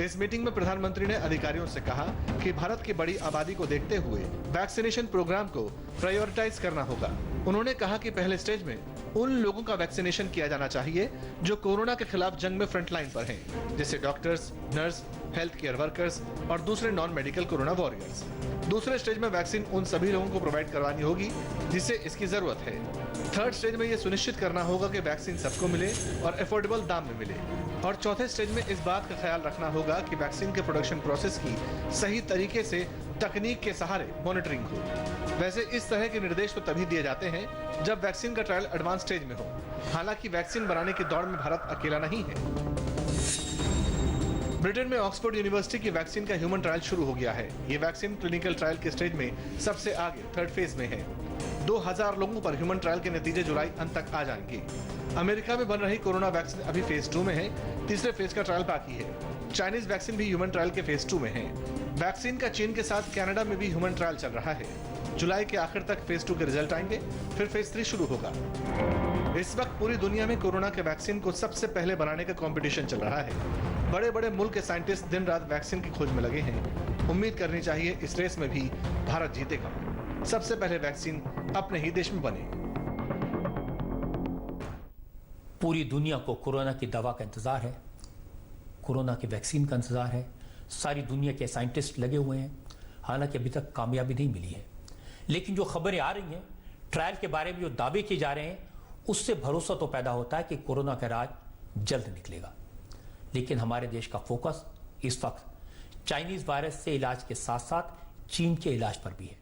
इस मीटिंग में प्रधानमंत्री ने अधिकारियों से कहा कि भारत की बड़ी आबादी को देखते हुए वैक्सीनेशन प्रोग्राम को प्रायोरिटाइज करना होगा। उन्होंने कहा कि पहले स्टेज में उन लोगों का वैक्सीनेशन किया जाना चाहिए जो कोरोना के खिलाफ जंग में फ्रंट लाइन पर हैं, जैसे doctors, nurse, health care workers और दूसरे नॉन मेडिकल कोरोना वॉरियर्स। दूसरे स्टेज में वैक्सीन उन सभी लोगों को प्रोवाइड करवानी होगी जिसे इसकी जरूरत है। थर्ड स्टेज में यह सुनिश्चित करना होगा कि वैक्सीन सबको मिले और अफोर्डेबल दाम में मिले। और चौथे स्टेज में इस बात का ख्याल रखना होगा कि वैक्सीन के प्रोडक्शन प्रोसेस की सही तरीके से तकनीक के सहारे मॉनिटरिंग हो। वैसे इस तरह के निर्देश तो तभी दिए जाते हैं जब वैक्सीन का ट्रायल एडवांस स्टेज में हो। हालांकि वैक्सीन बनाने की दौड़ में भारत अकेला नहीं है। ब्रिटेन में ऑक्सफोर्ड यूनिवर्सिटी की वैक्सीन का ह्यूमन ट्रायल शुरू हो गया है। ये वैक्सीन क्लिनिकल ट्रायल के स्टेज में सबसे आगे थर्ड फेज में है। 2000 लोगों पर ह्यूमन ट्रायल के नतीजे जुलाई अंत तक आ जाएंगे। अमेरिका में बन रही कोरोना वैक्सीन अभी फेज 2 में है। तीसरे फेज का ट्रायल बाकी है। चाइनीज वैक्सीन भी ह्यूमन ट्रायल के फेज 2 में है। वैक्सीन का चीन के साथ कनाडा में भी ह्यूमन ट्रायल चल रहा है। जुलाई के आखिर तक फेज 2 के रिजल्ट आएंगे, फिर फेज 3 शुरू होगा। इस वक्त पूरी दुनिया में कोरोना के वैक्सीन को सबसे पहले बनाने का कंपटीशन चल रहा है। बड़े बड़े मुल्क के साइंटिस्ट दिन रात वैक्सीन की खोज में लगे हैं। उम्मीद करनी चाहिए इस रेस में भी भारत जीतेगा। सबसे पहले वैक्सीन अपने ही देश में बने। पूरी दुनिया को कोरोना की दवा का इंतजार है, कोरोना की वैक्सीन का इंतजार है। सारी दुनिया के साइंटिस्ट लगे हुए हैं। हालांकि अभी तक कामयाबी नहीं मिली है, लेकिन जो खबरें आ रही हैं, ट्रायल के बारे में जो दावे किए जा रहे हैं, उससे भरोसा तो पैदा होता है कि कोरोना का राज जल्द निकलेगा। लेकिन हमारे देश का फोकस इस वक्त चाइनीज वायरस से इलाज के साथ साथ चीन के इलाज पर भी है।